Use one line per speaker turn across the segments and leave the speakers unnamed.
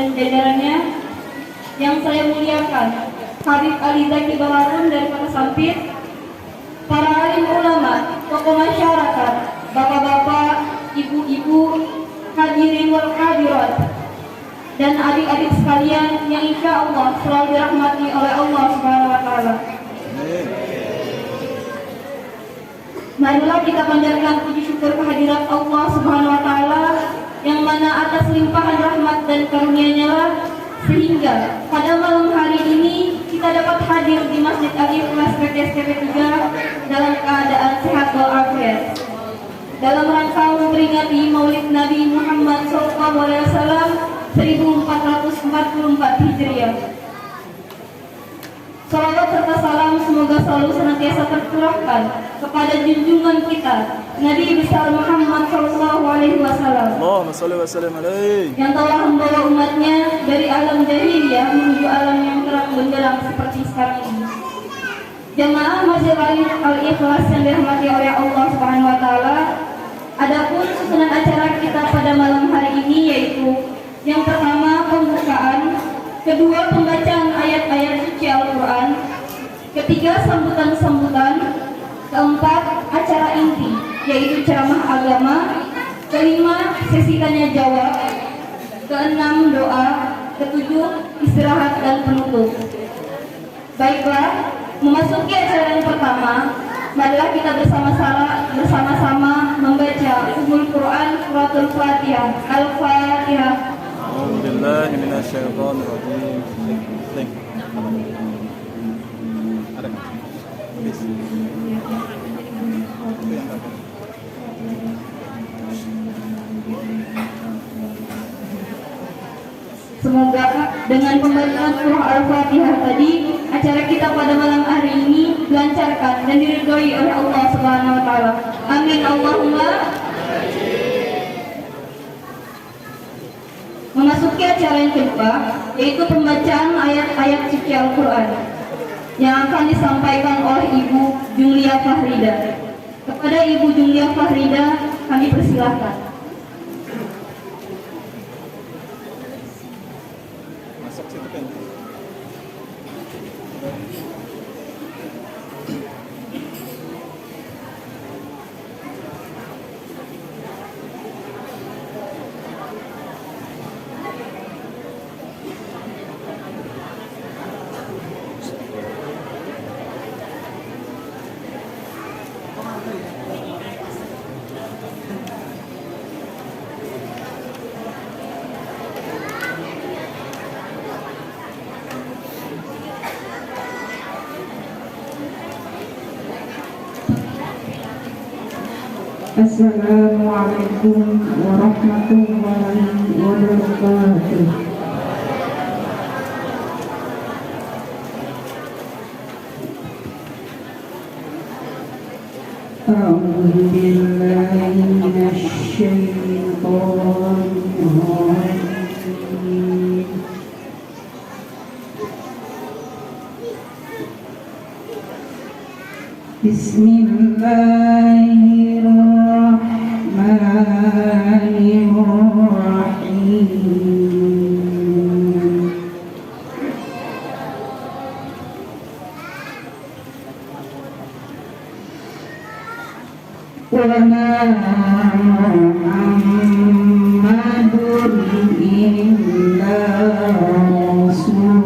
dan jajarannya yang saya muliakan, Habib Ali Zaki Balarun dari Kota Sampit, para alim ulama, tokoh masyarakat, bapak-bapak, ibu-ibu, hadirin wal hadirat, dan adik-adik sekalian yang insya Allah selalu dirahmati oleh Allah Subhanahu wa Ta'ala. Marilah kita panjatkan puji syukur kehadirat Allah Subhanahu wa Ta'ala yang mana atas limpahan rahmat dan karunia-Nya lah sehingga pada malam hari ini kita dapat hadir di Masjid Al-Ikhlas PTSTP 3 dalam keadaan sehat walafiat. Dalam rangka memperingati Maulid Nabi Muhammad SAW 1444 Hijriah. Salawat serta salam semoga selalu senantiasa tercurahkan kepada junjungan kita Nabi besar Muhammad SAW yang telah membawa umatnya dari alam jahiliyah menuju alam yang terang benderang seperti sekarang ini. Jamaah Masjid Al-Ikhlas yang dirahmati oleh Allah Subhanahu wa Ta'ala, adapun susunan acara kita pada malam hari ini yaitu yang pertama pembukaan, kedua pembacaan ayat-ayat suci Al-Quran, ketiga sambutan-sambutan, keempat acara inti yaitu ceramah agama, kelima sesi tanya jawab, keenam doa, ketujuh istirahat dan penutup. Baiklah, memasuki acara yang pertama, marilah kita bersama-sama membaca Ummul Quran Suratul Fatihah. Al-Fatihah.
A'udzubillahi minasyaitonir rajim.
Semoga dengan pembacaan surah Al-Fatihah tadi, acara kita pada malam hari ini dilancarkan dan diridhoi oleh Allah Subhanahu wa Ta'ala. Amin Allahumma. Memasuki acara yang kedua, yaitu pembacaan ayat-ayat suci Al-Quran yang akan disampaikan oleh Ibu Julia Fahrida. Kepada Ibu Julia Fahrida, kami persilahkan.
Assalamualaikum warahmatullahi wabarakatuh. A'udzu billahi minasy syaithanir rajim. Bismillahirrahmanirrahim. Wa ma Muhammadun illa rasulun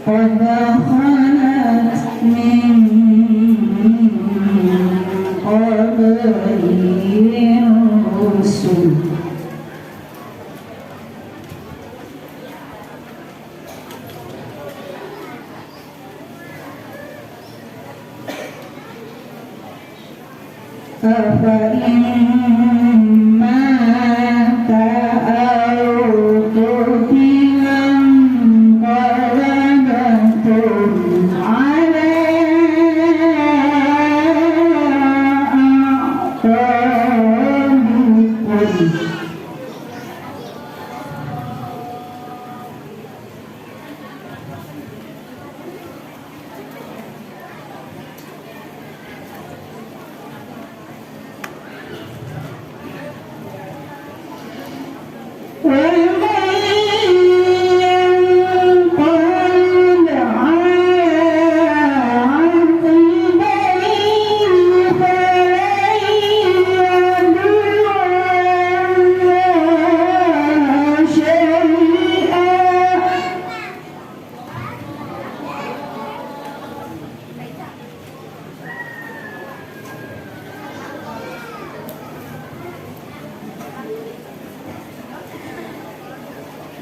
قد خلت من قبله الرسل أفإن مات أو قتل انقلبتم على أعقابكم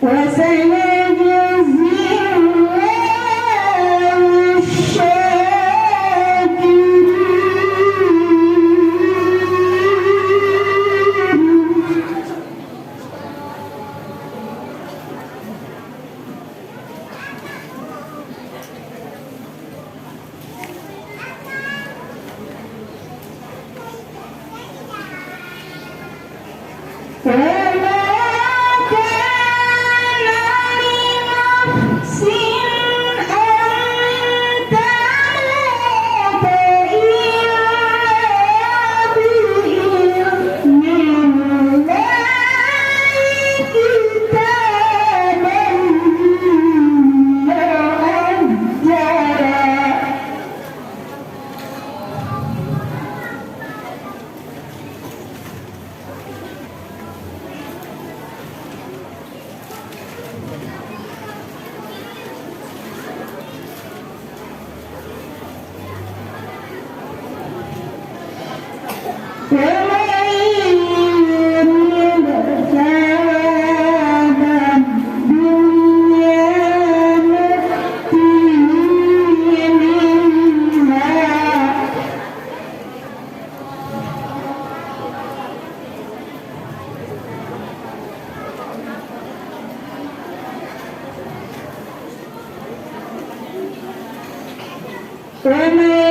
وسيجزي الله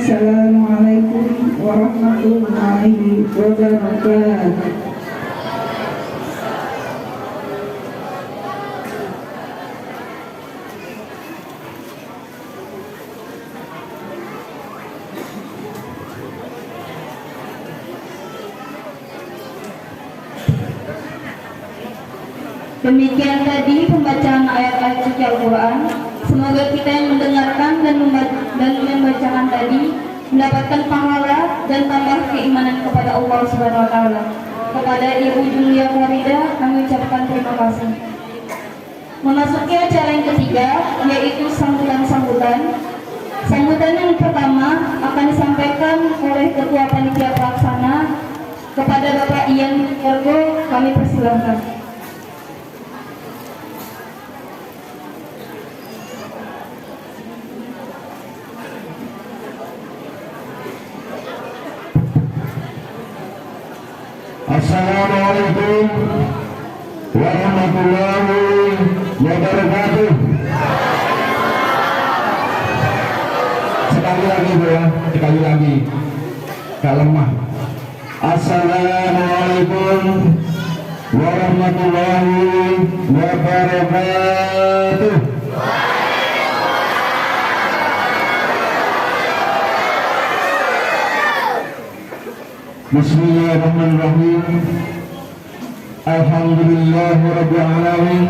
Assalamualaikum warahmatullahi wabarakatuh.
Demikian tadi pembacaan ayat-ayat suci Al-Quran. Semoga kita yang mendengarkan dan membacakan tadi mendapatkan pahala dan tambah keimanan kepada Allah Subhanahu wa taala. Kepada Ibu Julia Farida kami ucapkan terima kasih. Memasuki acara yang ketiga yaitu sambutan-sambutan. Sambutan yang pertama akan disampaikan oleh Ketua Panitia Pelaksana. Kepada Bapak Ian Ergo kami persilakan.
Assalamualaikum warahmatullahi wabarakatuh. Sekali lagi Bu ya, sekali lagi. Gak lemah. Assalamualaikum warahmatullahi wabarakatuh. Bismillahirrahmanirrahim. Alhamdulillahirabbil alamin.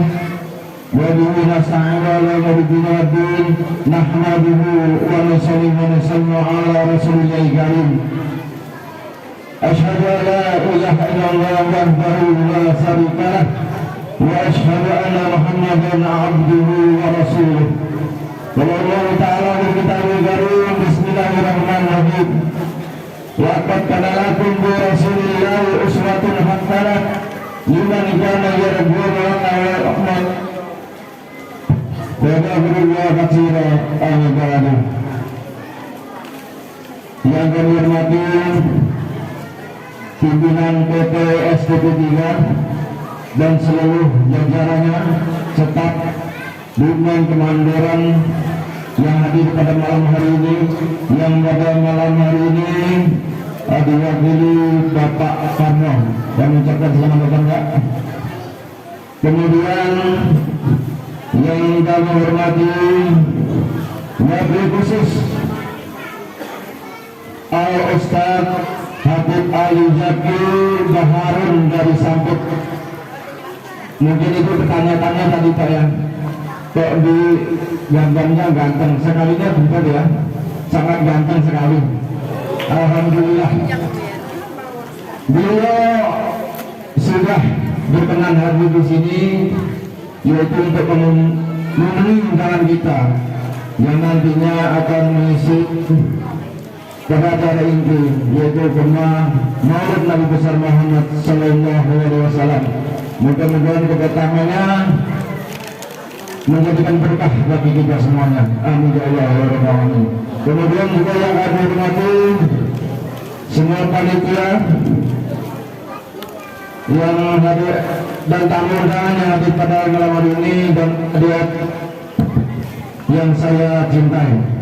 Wa bihi nasta'inu ala umuri din. Nahmaduhu wa nusalli wa nusallimu ala rasulillahil karim. Asyhadu an la ilaha illallah wahdahu la syarika lah wa asyhadu anna Muhammadan abduhu wa rasuluh. Wallahu ta'ala fi kitabil karim. Bismillahirrahmanirrahim. Laqad kana lakum bi Rasulillahi uswatun hasanah liman kana yarju Allaha wal yawmal akhir. Wa dzakara katsiran amin. Yang kami hormati pimpinan PT SPP 3 dan seluruh jajarannya, staf Dirjen Kemandoran yang hadir pada malam hari ini, yang pada malam hari ini diwakili Bapak Karno yang mengucapkan selamat datang Pak. Kemudian yang kami hormati wabil khusus Al Ustaz Habib Ali Zakir Baharun dari Samput. Mungkin itu bertanya-tanya tadi Pak ya, kok di gambarnya ganteng sekalinya betul ya, sangat ganteng sekali. Alhamdulillah. Beliau sudah berkenan hadir di sini, yaitu untuk memenuhi undangan kita yang nantinya akan mengisi pada acara inti, yaitu Kema Maulid Nabi besar Muhammad Sallallahu Alaihi Wasallam. Mudah-mudahan kedatangannya menjadikan berkah bagi kita semuanya. Amin ya Allah ya Rabbal alamin. Kemudian juga yang kami hormati semua panitia yang hadir dan tamu undangan yang hadir pada malam hari ini dan hadirat yang saya cintai.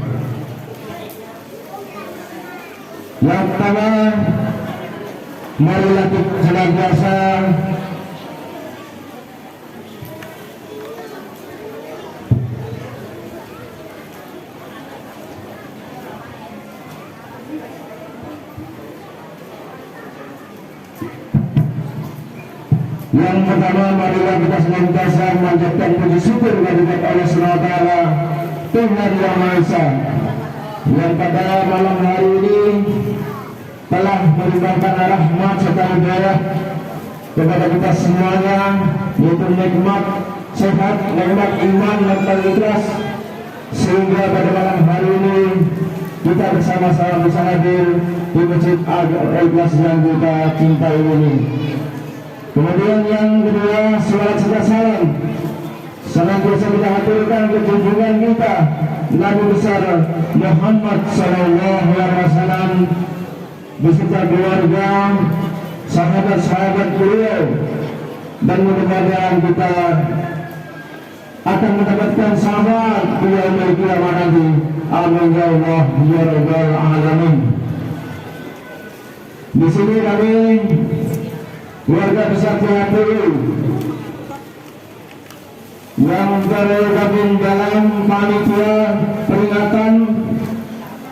Yang pertama, marilah kita senantiasa memanjatkan puji syukur kehadirat Allah Subhanahu wa taala, Tuhan Yang Maha Esa, yang pada malam hari ini telah memberikan rahmat serta hidayah kepada kita semuanya, yaitu nikmat sehat, nikmat iman dan ikhlas, sehingga pada malam hari ini kita bersama-sama bisa hadir di Masjid Al-Ikhlas yang kita cintai ini. Kemudian yang kedua, salat serta salam senantiasa kita haturkan ke junjungan kita Nabi besar Muhammad Sallallahu Alaihi Wasallam beserta keluarga, sahabat-sahabat beliau, dan mudah-mudahan kita akan mendapatkan sahabat beliau di kiamat nanti. Amin ya Allah ya Rabbal alamin. Di sini kami keluarga besar PHPU yang tergabung dalam panitia peringatan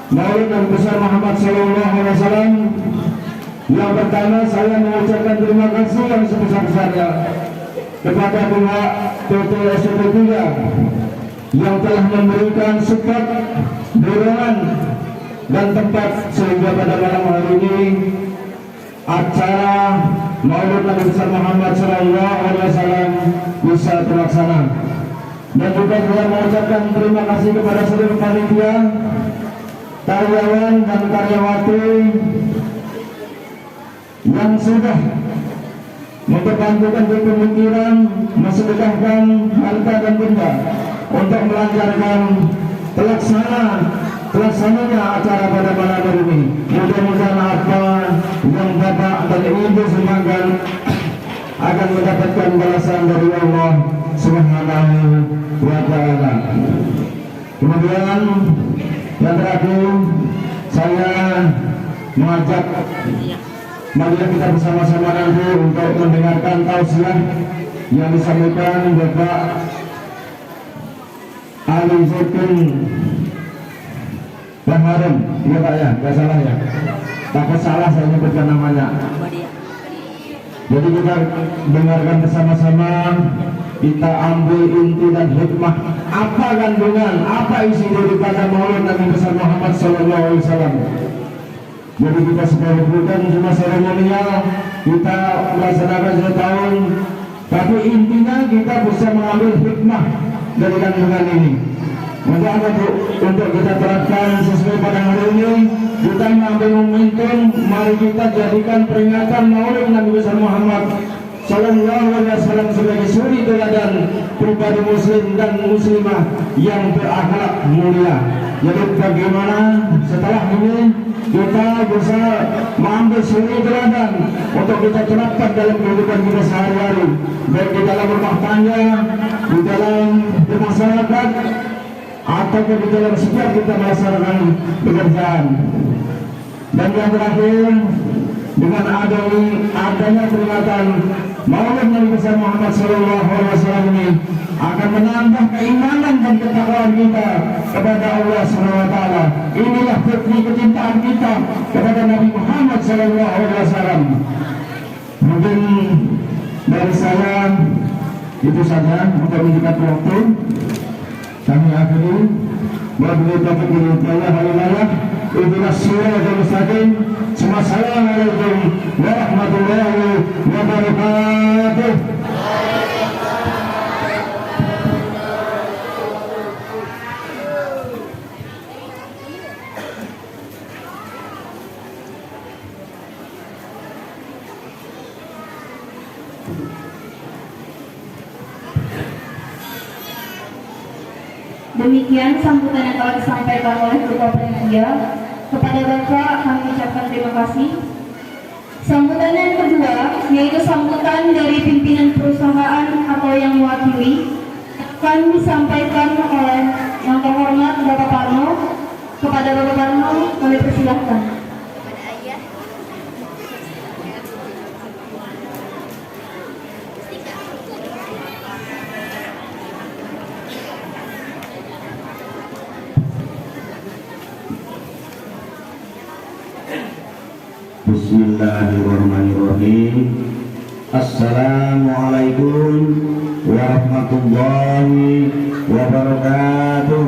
Maulid Nabi besar Muhammad Sallallahu Alaihi Wasallam. Yang pertama, saya mengucapkan terima kasih yang sebesar-besarnya kepada pihak PT SPP 3 yang telah memberikan support, dorongan dan tempat sehingga pada malam hari ini acara Maulid Nabi besar Muhammad Sallallahu Alaihi Wasallam bisa terlaksana. Dan juga saya mengucapkan terima kasih kepada seluruh panitia karyawan dan karyawati yang sudah memperbantukan pemikiran, mensedekahkan harta dan benda untuk melancarkan pelaksananya acara pada malam hari ini. Mudah-mudahan apa yang Bapak dan Ibu semangat akan mendapatkan balasan dari Allah Subhanahu wa Ta'ala. Kemudian yang terakhir, saya mengajak marilah kita bersama-sama nanti untuk mendengarkan tausiah yang disampaikan Bapak Ali Zaitun Baharun, iya Pak ya, nggak salah ya, takut salah saya nyebutkan namanya. Jadi kita dengarkan bersama-sama, kita ambil inti dan hikmah apa kandungan, apa isi daripada Maulid Nabi besar Muhammad SAW. Jadi kita sebagai bukan cuma seremonial, kita melaksanakan setahun, tapi intinya kita bisa mengambil hikmah dari kandungan ini. Untuk kita terapkan sesuai pada hari ini, kita mengambil momentum, mari kita jadikan peringatan Maulid Nabi besar Muhammad Sallallahu Alaihi Wasallam sebagai suri teladan pribadi muslim dan muslimah yang berakhlak mulia. Jadi bagaimana setelah ini kita bisa mengambil suri teladan untuk kita terapkan dalam kehidupan kita sehari-hari, baik di dalam rumah tangga, di dalam masyarakat, atau di dalam setiap kita melaksanakan pekerjaan. Dan yang terakhir, dengan adanya peringatan Maulid Nabi besar Muhammad SAW ini akan menambah keimanan dan ketakwaan kita kepada Allah SWT. Inilah bukti kecintaan kita kepada Nabi Muhammad SAW. Mungkin dari saya itu saja untuk meningkat waktu. Kami akhiri wabillahi taufiq wal hidayah. Ihdinas siratal mustaqim. Assalamualaikum warahmatullahi wabarakatuh.
Demikian sambutan yang telah disampaikan oleh Ketua Panitia. Kepada Bapak kami ucapkan terima kasih. Sambutan yang kedua yaitu sambutan dari pimpinan perusahaan atau yang mewakili akan disampaikan oleh yang terhormat Bapak Parno. Kepada Bapak Parno kami persilahkan.
Bismillahirrahmanirrahim. Assalamualaikum warahmatullahi wabarakatuh.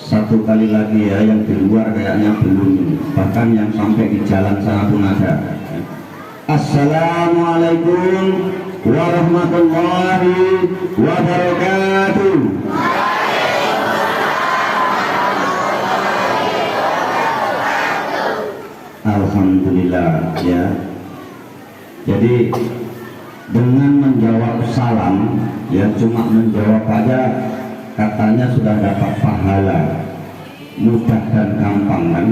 Satu kali lagi ya, yang di luar kayaknya belum, bahkan yang sampai di jalan sana pun ada. Assalamualaikum warahmatullahi wabarakatuh. Alhamdulillah ya. Jadi dengan menjawab salam ya, cuma menjawab aja katanya sudah dapat pahala, mudah dan gampang kan.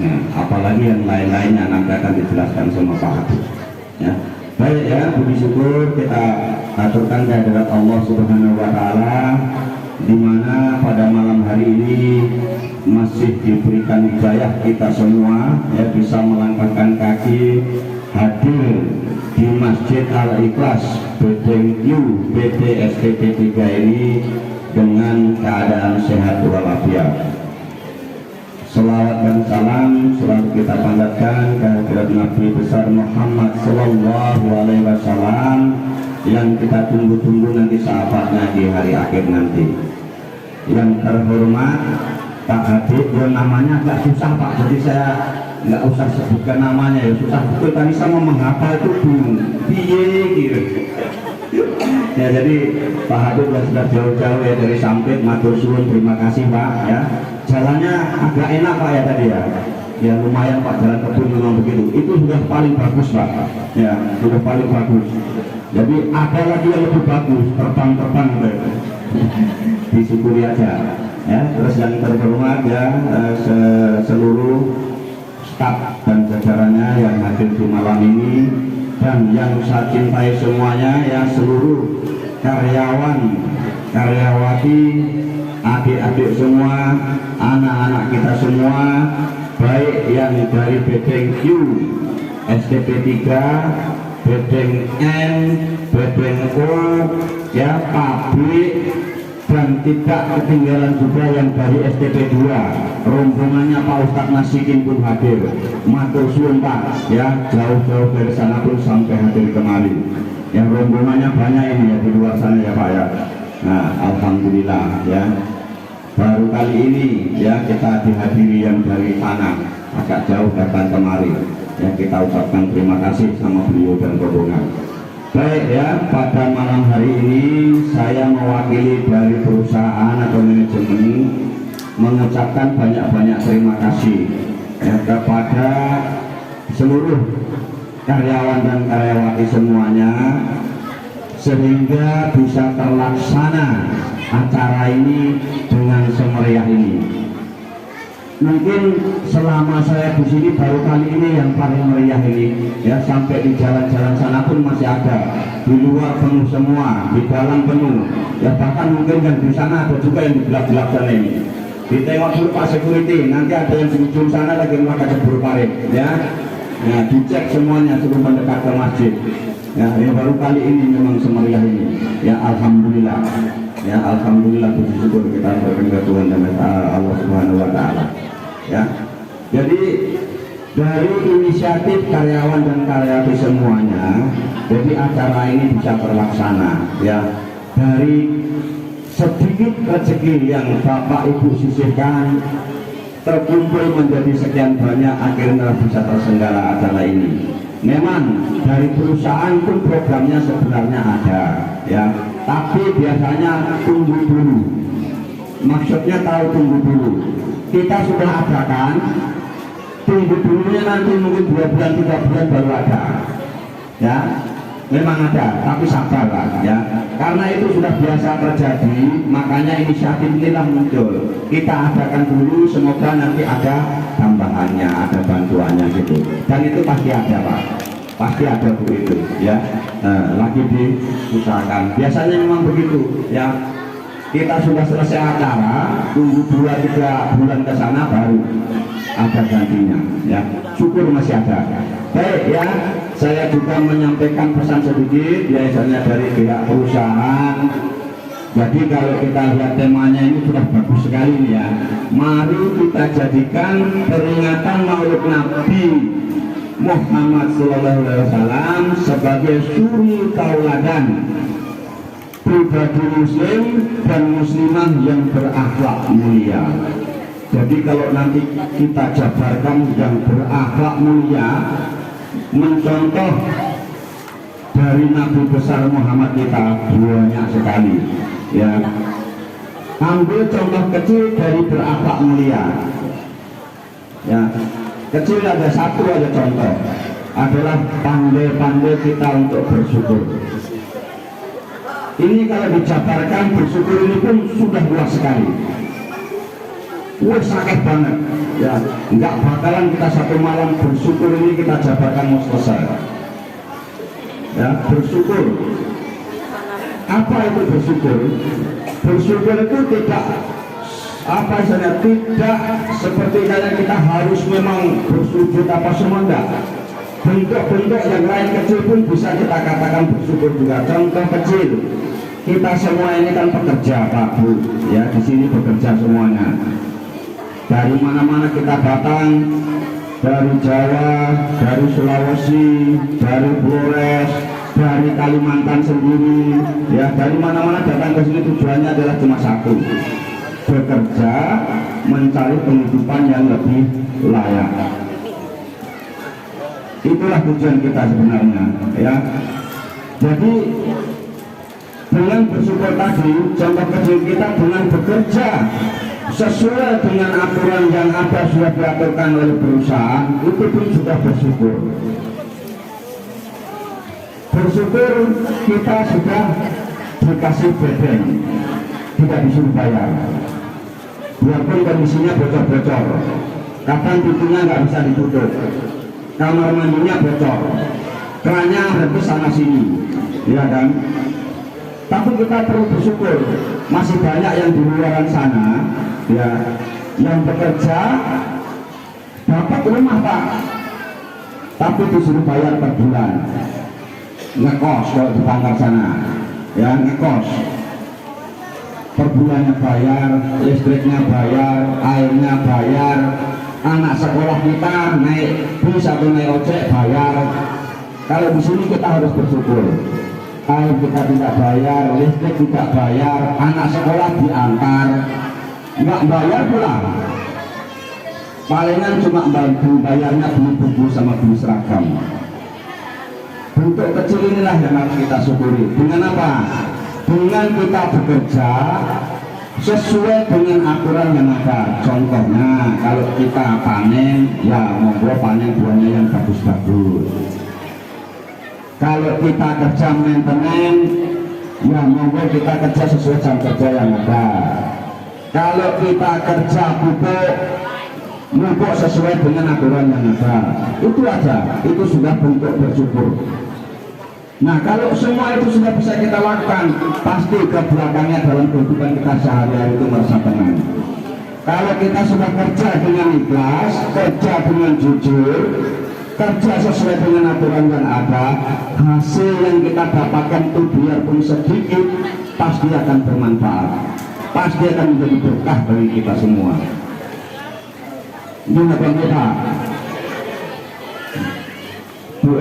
Nah, apalagi yang lain-lainnya nanti akan dijelaskan sama Pak Habib ya. Baik ya, puji syukur kita aturkan kehadirat Allah Subhanahu wa Ta'ala, di mana pada malam hari ini masih diberikan hidayah kita semua ya, bisa melangkahkan kaki hadir di Masjid Al-Ikhlas Bedengyu PT STP 3 ini dengan keadaan sehat walafiat. Selawat dan salam selalu kita panjatkan kehadirat Nabi besar Muhammad Sallallahu Alaihi Wasallam yang kita tunggu-tunggu nanti sahabatnya di hari akhir nanti. Yang terhormat Pak Habib, ya namanya agak susah Pak, jadi saya nggak usah sebutkan namanya ya, susah betul. Tadi sama menghafal itu bingung, piye gitu.
Ya, jadi Pak Habib yang sudah jauh-jauh ya dari Sampit, matur suwun, terima kasih Pak ya. Jalannya agak enak Pak ya tadi ya. Ya lumayan Pak, jalan kebun memang begitu. Itu sudah paling bagus Pak. Ya, sudah paling bagus. Jadi ada lagi yang lebih bagus, terbang-terbang disyukuri aja. Ya, terus yang terhormat ya seluruh staf dan jajarannya yang hadir di malam ini, dan yang saya cintai semuanya ya, seluruh karyawan, karyawati, adik-adik semua, anak-anak kita semua, baik yang dari Bedeng Q, SDP 3, Bedeng N, Bedeng O, ya pabrik, dan tidak ketinggalan juga yang dari STP 2, rombongannya Pak Ustadz Nasikin pun hadir. Matur suwun Pak ya, jauh-jauh dari sana pun sampai hadir kemari. Yang rombongannya banyak ini ya di luar sana ya Pak ya. Nah alhamdulillah ya, baru kali ini ya kita dihadiri yang dari sana agak jauh datang kemari ya, kita ucapkan terima kasih sama beliau dan rombongan. Baik ya, pada malam hari ini saya mewakili dari perusahaan atau manajemen mengucapkan banyak-banyak terima kasih ya kepada seluruh karyawan dan karyawati semuanya, sehingga bisa terlaksana acara ini dengan semeriah ini. Mungkin selama saya di sini baru kali ini yang paling meriah ini ya, sampai di jalan-jalan sana pun masih ada, di luar penuh semua, di dalam penuh ya, bahkan mungkin yang di sana ada juga yang di belakang sana ini. Ditengok dulu Pak Security, nanti ada yang di ujung sana lagi melakukan cebur parit ya. Nah dicek semuanya sebelum mendekat ke masjid ya, yang baru kali ini memang semeriah ini ya, alhamdulillah ya, alhamdulillah, puji syukur kita berkenan Tuhan dan Allah Subhanahu wa taala. Ya. Jadi dari inisiatif karyawan dan karyawati semuanya, jadi acara ini bisa terlaksana ya. Dari sedikit rezeki yang Bapak Ibu sisihkan terkumpul menjadi sekian banyak, akhirnya bisa terselenggara acara ini. Memang dari perusahaan pun programnya sebenarnya ada ya, tapi biasanya tunggu dulu. Maksudnya tahu tunggu dulu. Kita sudah adakan, tunggu dulunya nanti mungkin 2 bulan 3 bulan baru ada ya. Memang ada, tapi sabarlah ya, karena itu sudah biasa terjadi. Makanya inisiatif inilah muncul, kita adakan dulu, semoga nanti ada tambahannya, ada bantuannya gitu, dan itu pasti ada Pak, pasti ada Bu itu ya. Lagi diusahakan, biasanya memang begitu ya. Kita sudah selesai acara, tunggu 2-3 bulan ke sana baru ada gantinya ya, syukur masih ada. Baik ya, saya juga menyampaikan pesan sedikit biasanya dari pihak perusahaan. Jadi kalau kita lihat temanya ini sudah bagus sekali nih ya, mari kita jadikan peringatan Maulid Nabi Muhammad SAW sebagai suri tauladan pribadi muslim dan muslimah yang berakhlak mulia. Jadi kalau nanti kita jabarkan yang berakhlak mulia, mencontoh dari Nabi besar Muhammad kita banyak sekali ya. Ambil contoh kecil dari berakhlak mulia ya, kecil ada satu aja contoh, adalah pandai-pandai kita untuk bersyukur. Ini kalau dijabarkan bersyukur ini pun sudah luas sekali. Wah sakit banget ya, nggak bakalan kita satu malam bersyukur ini kita jabarkan mau selesai ya. Bersyukur, apa itu bersyukur? Bersyukur itu tidak apa istilahnya, tidak seperti kayak kita harus memang bersujud apa semua, enggak. Bentuk-bentuk yang lain kecil pun bisa kita katakan bersyukur juga. Contoh kecil, kita semua ini kan pekerja Pak Bu ya, di sini bekerja semuanya. Dari mana-mana kita datang, dari Jawa, dari Sulawesi, dari Flores, dari Kalimantan sendiri ya, dari mana-mana datang ke sini tujuannya adalah cuma satu, bekerja mencari penghidupan yang lebih layak. Itulah tujuan kita sebenarnya ya. Jadi dengan bersyukur tadi, contoh kecil kita dengan bekerja sesuai dengan aturan yang ada sudah diaturkan oleh perusahaan, itu pun sudah bersyukur. Bersyukur kita sudah dikasih BBM, tidak disuruh bayar. Biarpun kondisinya bocor-bocor, kadang pintunya nggak bisa ditutup, kamar mandinya bocor, kerannya rebus sana sini, ya kan? Tapi kita perlu bersyukur, masih banyak yang di luar sana, ya, yang bekerja dapat rumah Pak, tapi disuruh bayar per bulan, ngekos kalau di Bangka sana, ya ngekos, per bulannya bayar, listriknya bayar, airnya bayar, anak sekolah kita naik bis atau naik ojek bayar. Kalau di sini kita harus bersyukur. Air kita tidak bayar, listrik tidak bayar, anak sekolah diantar, nggak bayar pulang. Palingan cuma bantu bayarnya beli buku sama beli seragam. Bentuk kecil inilah yang harus kita syukuri. Dengan apa? Dengan kita bekerja sesuai dengan aturan yang ada. Contohnya kalau kita panen, ya monggo panen buahnya yang bagus-bagus. Kalau kita kerja maintenance, ya monggo kita kerja sesuai jam kerja yang ada. Kalau kita kerja pupuk, monggo sesuai dengan aturan yang ada. Itu aja, itu sudah bentuk bersyukur. Nah kalau semua itu sudah bisa kita lakukan, pasti ke belakangnya dalam kehidupan kita sehari-hari itu merasa tenang. Kalau kita sudah kerja dengan ikhlas, kerja dengan jujur, kerja sesuai dengan aturan yang ada, hasil yang kita dapatkan itu biarpun sedikit pasti akan bermanfaat, pasti akan menjadi berkah bagi kita semua. Ini apa kita? Bu,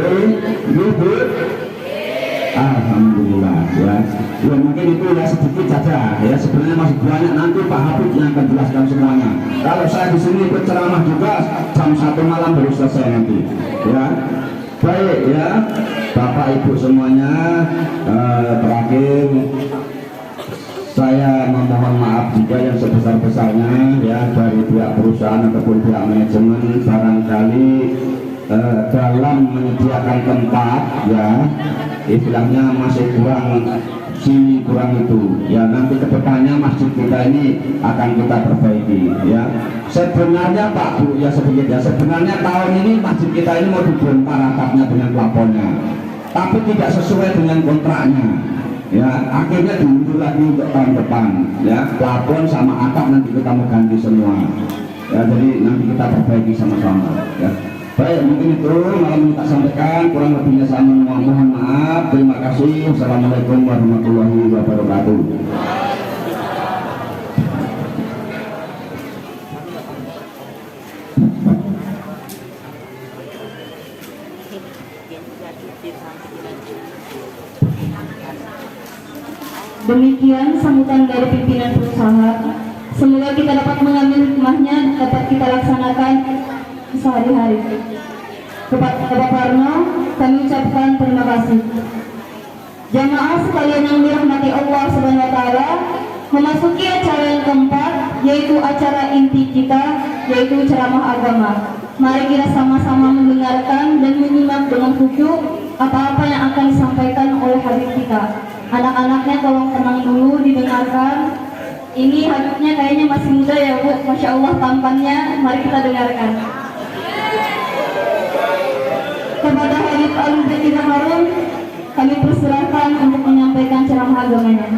alhamdulillah ya. Ya mungkin itu ya sedikit saja ya, sebenarnya masih banyak, nanti Pak Habib yang akan jelaskan semuanya. Kalau saya di sini ikut ceramah juga jam 1 malam baru selesai nanti ya. Baik ya Bapak Ibu semuanya, terakhir saya memohon maaf juga yang sebesar-besarnya ya dari pihak perusahaan ataupun pihak manajemen, barangkali dalam menyediakan tempat ya istilahnya masih kurang sini kurang itu ya. Nanti kedepannya masjid kita ini akan kita perbaiki ya. Sebenarnya Pak Bu ya sedikit ya, sebenarnya tahun ini masjid kita ini mau dibongkar atapnya dengan plafonnya, tapi tidak sesuai dengan kontraknya ya. Akhirnya diundur lagi untuk tahun depan ya, plafon sama atap nanti kita mau ganti semua ya. Jadi nanti kita perbaiki sama-sama ya. Baik, mungkin itu malam ini tak sampaikan, kurang lebihnya saya mohon maaf. Terima kasih. Assalamualaikum warahmatullahi wabarakatuh.
Demikian sambutan dari pimpinan perusahaan. Semoga kita dapat mengambil hikmahnya, dapat kita laksanakan sehari-hari. Kepada Bapak Parno, kami ucapkan terima kasih. Jamaah sekalian yang dirahmati Allah Subhanahu wa taala, memasuki acara yang keempat, yaitu acara inti kita, yaitu ceramah agama. Mari kita sama-sama mendengarkan dan menyimak dengan khusyuk apa-apa yang akan disampaikan oleh Habib kita. Anak-anaknya tolong tenang dulu, didengarkan. Ini Habibnya kayaknya masih muda ya Bu, Masya Allah tampannya. Mari kita dengarkan. Kepada Habib Al-Zaitun Harun, kami persilahkan untuk menyampaikan ceramah agamanya.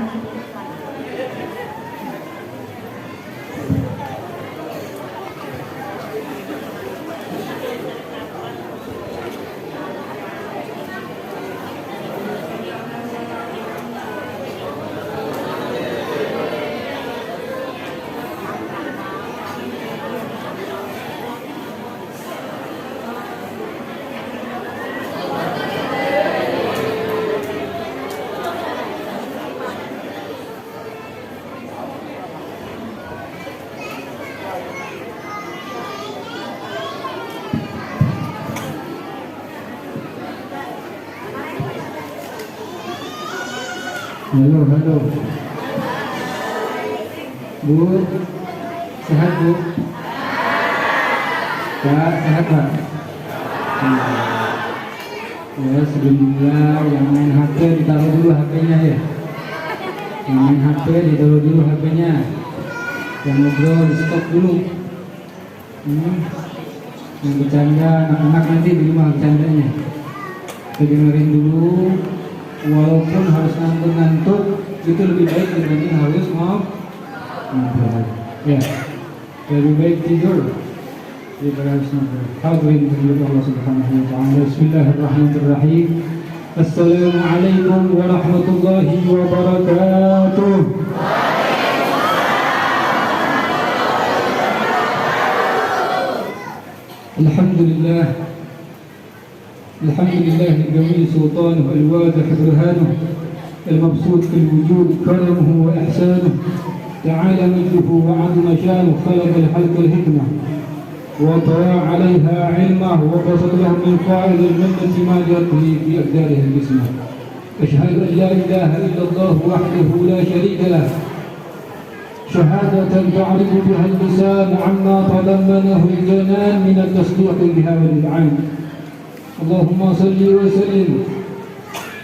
Halo, halo. Bu, sehat Bu? Pak, sehat Pak? Ya, sebelumnya yang main HP ditaruh dulu HP-nya ya. Yang main HP ditaruh dulu HP-nya. Yang ngobrol di stop dulu. Yang bercanda, anak-anak nanti di rumah bercandanya. Kita dengerin dulu. Walaupun harus ngantuk-ngantuk, itu lebih baik dibanding harus ngobrol. Ya, lebih baik tidur daripada harus ngobrol. Hadirin berlihat Allah Subhanahu wa taala. Bismillahirrahmanirrahim. Assalamualaikum warahmatullahi wabarakatuh. Alhamdulillah. الحمد لله الجميل سلطانه الواضح برهانه المبسوط في الوجود كرمه وإحسانه تعالى مجده وعظم شانه خلق الخلق الحكمة وطوى عليها علمه وبسط له من فائض المنة ما يرضي في أقداره الجسمة. أشهد أن لا إله إلا الله وحده لا شريك له شهادة تعرف بها اللسان عما تضمنه الجنان من التصديق بها والإذعان. اللهم صل وسلم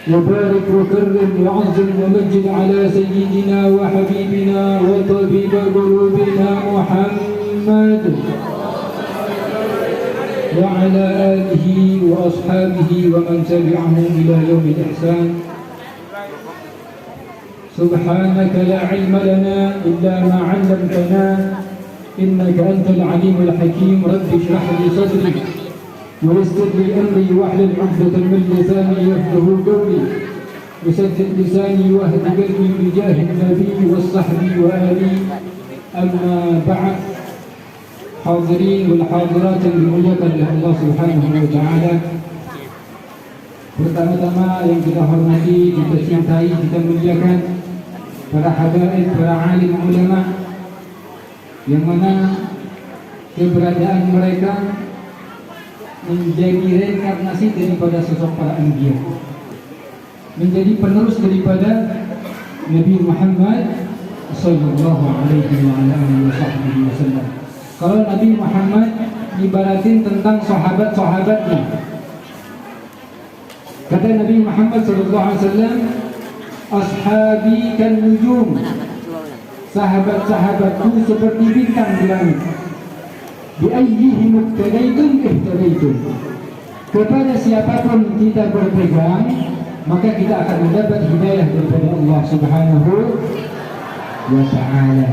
وبارك وكرم وعظم ومجد على سيدنا وحبيبنا وطبيب قلوبنا محمد وعلى آله وأصحابه ومن تبعهم إلى يوم الإحسان. سبحانك لا علم لنا إلا ما علمتنا إنك أنت العليم الحكيم. رب اشرح لي صدري ويسر لي أمري واحلل عقدة من لساني يفقهوا قولي وسدد لساني واهد قلبي بجاه النبي والصحب وآلي. أما بعد. Hadirin wal hadirat yang dimuliakan oleh Allah Subhanahu wa taala. Pertama-tama yang kita hormati, kita cintai, kita muliakan para habaib, para alim ulama yang mana keberadaan mereka menjadi reinkarnasi daripada sosok para anbiya, menjadi penerus daripada Nabi Muhammad sallallahu alaihi wasallam. Kalau Nabi Muhammad ibaratin tentang sahabat-sahabatnya, kata Nabi Muhammad sallallahu alaihi wasallam, ashabi kan nujum, sahabat-sahabatku seperti bintang di langit. Bi ayyihim ihtadaitum ihtadaitum. Kepada siapapun kita berpegang, maka kita akan mendapat hidayah daripada Allah Subhanahu wa taala.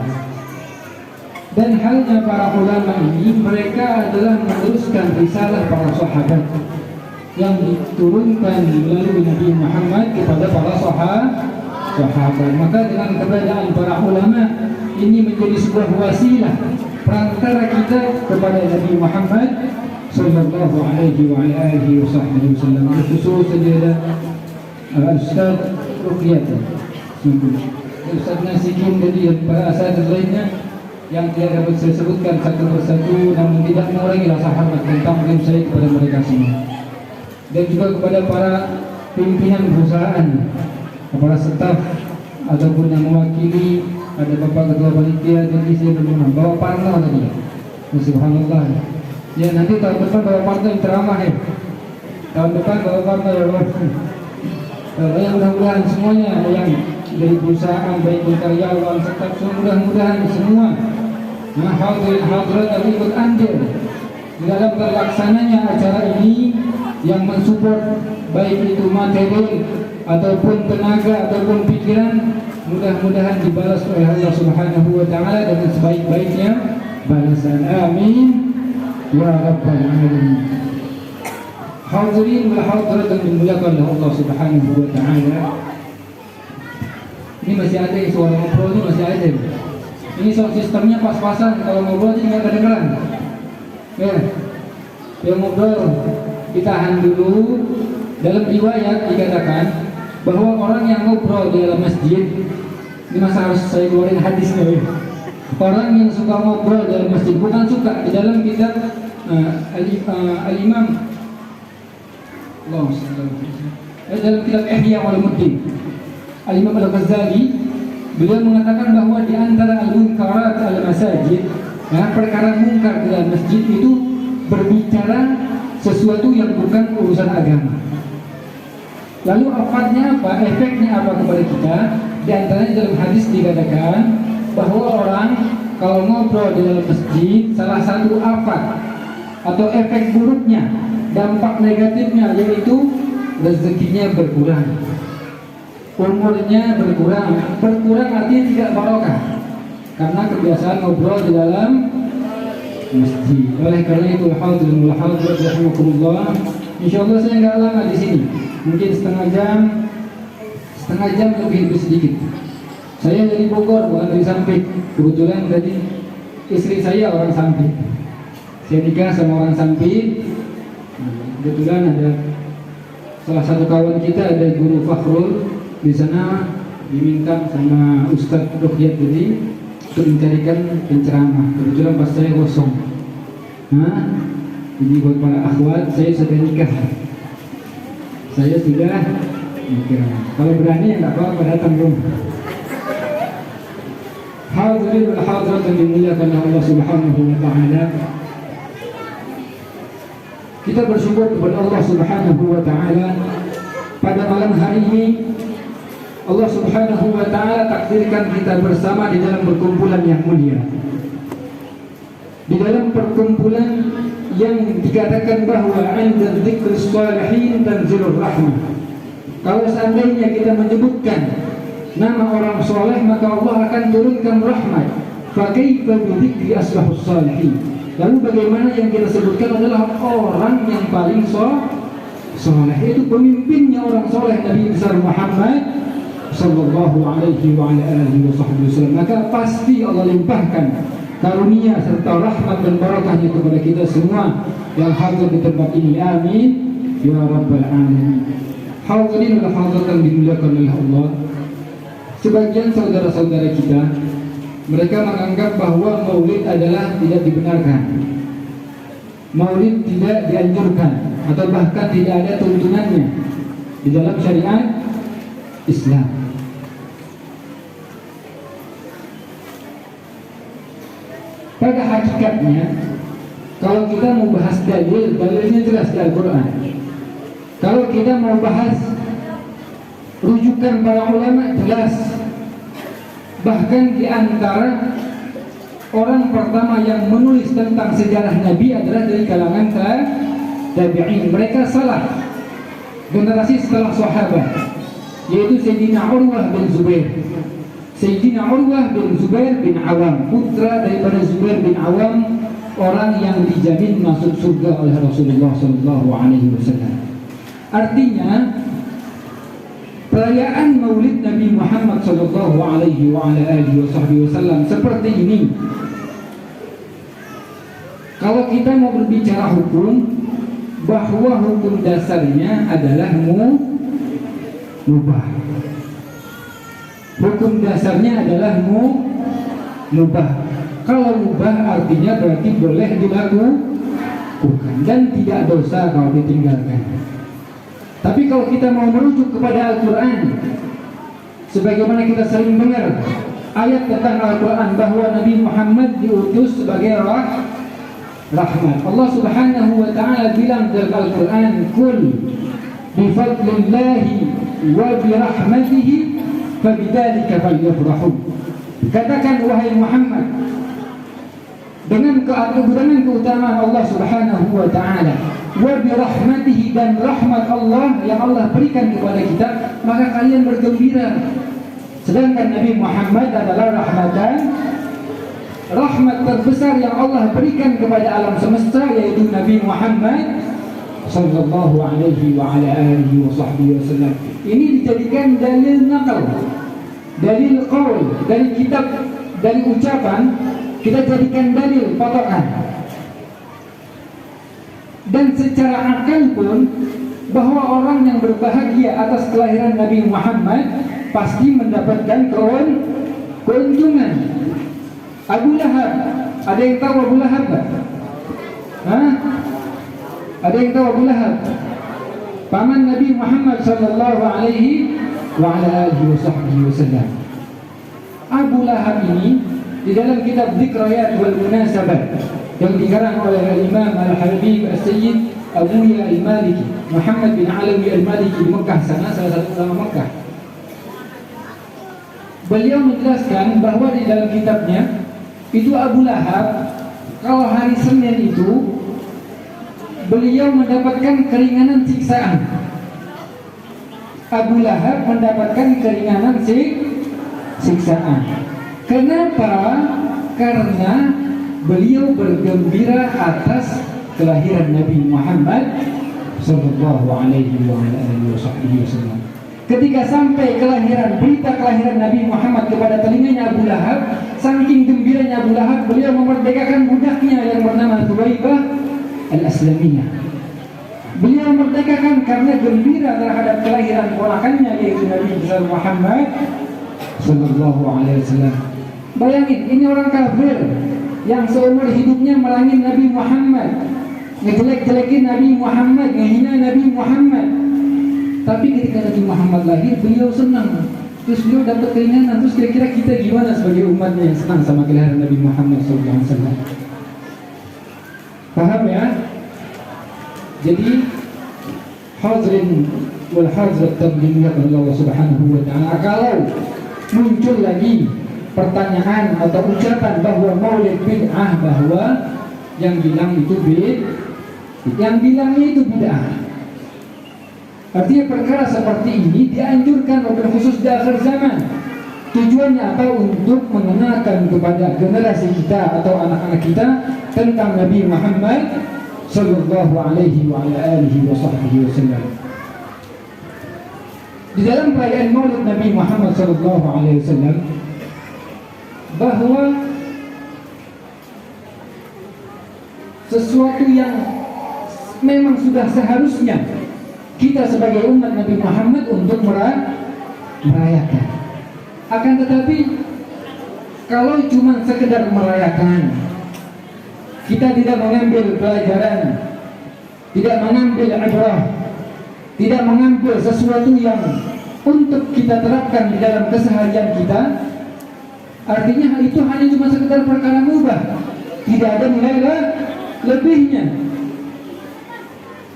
Dan halnya para ulama ini, mereka adalah meneruskan risalah para sahabat yang diturunkan melalui Nabi Muhammad kepada para sahabat. Maka dengan keberadaan para ulama ini menjadi sebuah wasilah perantara kita kepada Nabi Muhammad sallallahu alaihi wa alihi wasallam. Khusus saja Ustaz Ruqyah, Ustaz Nasikin dari para asatidz lainnya yang tidak dapat saya sebutkan satu persatu, namun tidak mengurangi rasa hormat dan takdim saya kepada mereka semua, dan juga kepada para pimpinan perusahaan, para staf ataupun yang mewakili, ada Bapak Ketua Panitia, jadi saya bermohon Bapak Parno tadi. Subhanallah. Ya, nanti tahun depan Bapak Parno yang ceramah ya. Tahun depan Bapak Parno ya. Mudah-mudahan semuanya yang dari perusahaan, baik karyawan, staf, mudah-mudahan semua hadirin hadirat yang ikut andil di dalam terlaksananya acara ini, yang mensupport baik itu materi ataupun tenaga ataupun pikiran, mudah-mudahan dibalas oleh Allah Subhanahu wa taala dengan sebaik-baiknya balasan. Amin ya rabbal alamin. Hadirin wal hadirat yang dimuliakan oleh Allah Subhanahu wa taala. Ini masih ada suara ngobrol, ini masih ada. Ini sound sistemnya pas-pasan, kalau ngobrol ini nggak kedengeran. Ya, yang ngobrol ditahan dulu. Dalam riwayat dikatakan bahwa orang yang ngobrol di dalam masjid, ini masa harus saya keluarin hadisnya ya. Orang yang suka ngobrol di dalam masjid, bukan suka, di dalam kitab Al-Imam dalam kitab Ihya Ulumuddin Al-Imam Al-Ghazali, beliau mengatakan bahwa di antara al-munkarat al-masajid, perkara mungkar di dalam masjid itu berbicara sesuatu yang bukan urusan agama. Lalu afatnya apa? Efeknya apa kepada kita? Di antaranya dalam hadis dikatakan bahwa orang kalau ngobrol di dalam masjid, salah satu afat atau efek buruknya, dampak negatifnya yaitu rezekinya berkurang, umurnya berkurang artinya tidak barokah karena kebiasaan ngobrol di dalam masjid. Oleh karena itu, alhamdulillah, rahimakumullah, insyaallah saya nggak lama di sini, mungkin setengah jam lebih sedikit. Saya dari Bogor, bukan dari Sampit. Kebetulan tadi istri saya orang Sampit. Saya nikah sama orang Sampit. Kebetulan ada salah satu kawan kita, ada guru Fakhrul di sana, diminta sama Ustadz Rukyat tadi untuk mencarikan penceramah. Kebetulan pas saya kosong. Jadi buat para akhwat, saya sudah nikah. Saya sudah nikah. Kalau berani ya nggak apa-apa, datang rumah. Hadirin wal hadirat yang dimuliakan Allah Subhanahu wa taala. Kita bersyukur kepada Allah Subhanahu wa taala pada malam hari ini. Allah Subhanahu wa taala takdirkan kita bersama di dalam perkumpulan yang mulia. Di dalam perkumpulan yang dikatakan bahwa 'inda dzikris shalihin tanzilur rahmah. Kalau seandainya kita menyebutkan nama orang soleh, maka Allah akan turunkan rahmat. Fakaifa bidzikri aslahus salihin. Lalu bagaimana yang kita sebutkan adalah orang yang paling soleh, itu pemimpinnya orang soleh, Nabi besar Muhammad sallallahu alaihi wa ala alihi wasallam. Maka pasti Allah limpahkan karunia serta rahmat dan barakahnya kepada kita semua yang hadir di tempat ini. Amin ya rabbal alamin. Hadirin wal hadirat yang dimuliakan oleh Allah. Sebagian saudara-saudara kita, mereka menganggap bahwa maulid adalah tidak dibenarkan, maulid tidak dianjurkan, atau bahkan tidak ada tuntunannya di dalam syariat Islam. Pada hakikatnya, kalau kita mau bahas dalilnya jelas di Al-Quran. Kalau kita mau bahas rujukan para ulama jelas. Bahkan di antara orang pertama yang menulis tentang sejarah Nabi adalah dari kalangan tabi'in. Mereka salah generasi setelah sahabat, yaitu Sayyidina Urwah bin Zubair. Sayyidina Urwah bin Zubair bin Awam, putra daripada Zubair bin Awam, orang yang dijamin masuk surga oleh Rasulullah SAW. Artinya perayaan Maulid Nabi Muhammad sallallahu alaihi wasallam seperti ini. Kalau kita mau berbicara hukum, bahwa hukum dasarnya adalah mubah. Hukum dasarnya adalah mubah. Kalau mubah artinya berarti boleh dilakukan dan tidak dosa kalau ditinggalkan. Tapi kalau kita mau merujuk kepada Al-Quran, sebagaimana kita sering dengar ayat tentang Al-Quran bahwa Nabi Muhammad diutus sebagai rahmat. Allah Subhanahu wa ta'ala bilang dalam Al-Quran, "Qul bifadlillahi wa birahmatihi fabidzalika falyafrahu." Katakan wahai Muhammad, dengan keutamaan Allah Subhanahu wa ta'ala, wa birahmatihi, dan rahmat Allah yang Allah berikan kepada kita, maka kalian bergembira. Sedangkan Nabi Muhammad adalah rahmat terbesar yang Allah berikan kepada alam semesta, yaitu Nabi Muhammad sallallahu alaihi wa ala alihi wasallam. Ini dijadikan dalil naqal, dalil qaul, dari kitab, dari ucapan, kita jadikan dalil patokan. Dan secara akal pun, bahwa orang yang berbahagia atas kelahiran Nabi Muhammad pasti mendapatkan keuntungan. Abu Lahab, ada yang tahu Abu Lahab? Ada yang tahu Abu Lahab? Paman Nabi Muhammad sallallahu alaihi wa ala alihi wa sahbihi wasallam. Abu Lahab ini di dalam kitab Dzikrayat wal Munasabat yang dikarang oleh Imam Al-Habib As-Sayyid Abuya Al-Maliki, Muhammad bin Alawi Al-Maliki di Mekah sana, salah satu ulama Mekah. Beliau menjelaskan bahwa di dalam kitabnya itu Abu Lahab kalau hari Senin itu beliau mendapatkan keringanan siksaan. Abu Lahab mendapatkan keringanan siksaan. Kenapa? Karena beliau bergembira atas kelahiran Nabi Muhammad sallallahu alaihi wasallam. Ketika sampai berita kelahiran Nabi Muhammad kepada telinganya Abu Lahab, saking gembiranya Abu Lahab, beliau memerdekakan budaknya yang bernama Thuwaibah Al-Aslamiyah. Beliau memerdekakan karena gembira terhadap kelahiran ponakannya yaitu Nabi Muhammad sallallahu alaihi wasallam. Bayangin, ini orang kafir yang seumur hidupnya melangin Nabi Muhammad, ngejelek-jelekin Nabi Muhammad, ngehina Nabi Muhammad. Tapi ketika Nabi Muhammad lahir, beliau senang. Terus beliau dapat keringanan. Terus kira-kira kita gimana sebagai umatnya yang senang sama kelahiran Nabi Muhammad SAW? Paham ya? Jadi hadirin wal hadirat dimuliakan Allah Subhanahu wa taala, kalau muncul lagi pertanyaan atau ucapan bahwa maulid bid'ah, bahwa yang bilang itu bid'ah. Artinya perkara seperti ini dianjurkan wabil khusus di akhir zaman. Tujuannya apa? Untuk mengenalkan kepada generasi kita atau anak-anak kita tentang Nabi Muhammad sallallahu alaihi wa ala alihi wa sahbihi wasallam. Di dalam perayaan Maulid Nabi Muhammad sallallahu alaihi wasallam, bahwa sesuatu yang memang sudah seharusnya kita sebagai umat Nabi Muhammad untuk merayakan. Akan tetapi kalau cuma sekedar merayakan, kita tidak mengambil pelajaran, tidak mengambil ibrah, tidak mengambil sesuatu yang untuk kita terapkan di dalam keseharian kita, artinya hal itu hanya cuma sekedar perkara mubah, tidak ada nilai lebihnya.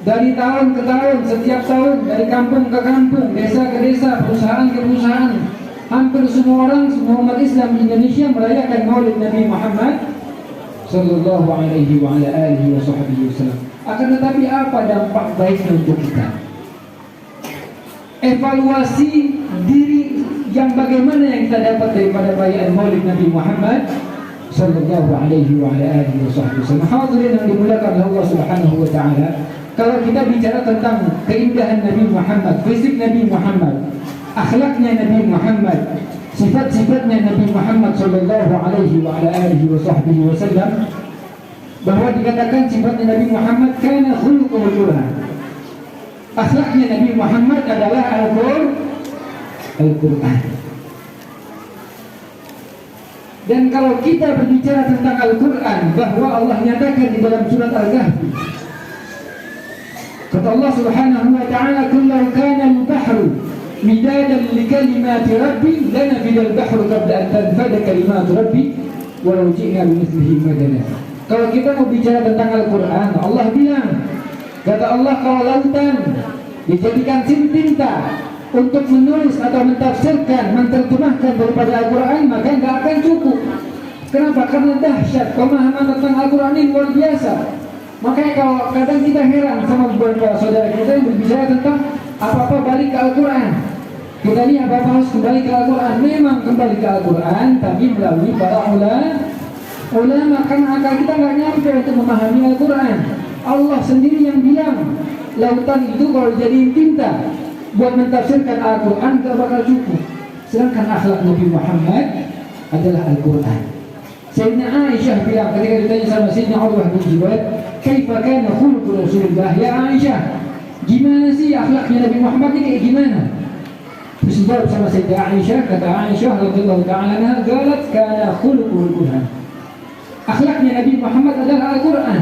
Dari tahun ke tahun, setiap tahun, dari kampung ke kampung, desa ke desa, perusahaan ke perusahaan, hampir semua orang, semua umat Islam di Indonesia merayakan Maulid Nabi Muhammad sallallahu alaihi wa ala alihi wasallam. Akan tetapi apa dampak baiknya untuk kita? Evaluasi diri yang bagaimana yang kita dapat daripada perayaan Maulid Nabi Muhammad sallallahu alaihi wa ala alihi wasallam. Hadirin yang dimuliakan Allah Subhanahu wa taala, kalau kita bicara tentang keindahan Nabi Muhammad, fisik Nabi Muhammad, akhlaknya Nabi Muhammad, sifat-sifatnya Nabi Muhammad sallallahu alaihi wa ala alihi wasallam, bahwa dikatakan sifatnya Nabi Muhammad kana khuluqul Quran. Akhlaknya Nabi Muhammad adalah Al-Quran. Dan kalau kita berbicara tentang Al-Quran, bahwa Allah nyatakan di dalam surat Al-Kahfi, kata Allah Subhanahu wa ta'ala, kullu kana al-bahru midadan li kalimati rabbi lanafida al-bahru qabla an tanfada kalimatu rabbi walau ji'na bimithlihi madada. Kalau kita mau bicara tentang Al-Quran, Allah bilang, kata Allah, kalau lautan dijadikan tinta untuk menulis atau mentafsirkan, menterjemahkan daripada Al-Quran, maka nggak akan cukup. Kenapa? Karena dahsyat pemahaman tentang Al-Quran ini luar biasa. Makanya kalau kadang kita heran sama beberapa saudara kita yang berbicara tentang apa-apa balik ke Al-Quran. Kita ini apa-apa harus kembali ke Al-Quran. Memang kembali ke Al-Quran, tapi melalui para ulama, karena akal kita nggak nyampe untuk memahami Al-Quran. Allah sendiri yang bilang, lautan itu kalau jadiin tinta buat mentafsirkan Al-Quran gak bakal cukup. Sedangkan akhlak Nabi Muhammad adalah Al-Quran. Sayyidina Aisyah bilang ketika ditanya sama Sayyidina Urwah bin Zubair, kaifa kana khuluqu Rasulullah? Ya Aisyah, gimana sih akhlaknya Nabi Muhammad ini, kayak gimana? Terus dijawab sama Sayyidina Aisyah, kata Aisyah radhiyallahu ta'ala anha, qalat kana khuluqul Quran. Akhlaknya Nabi Muhammad adalah Al-Quran.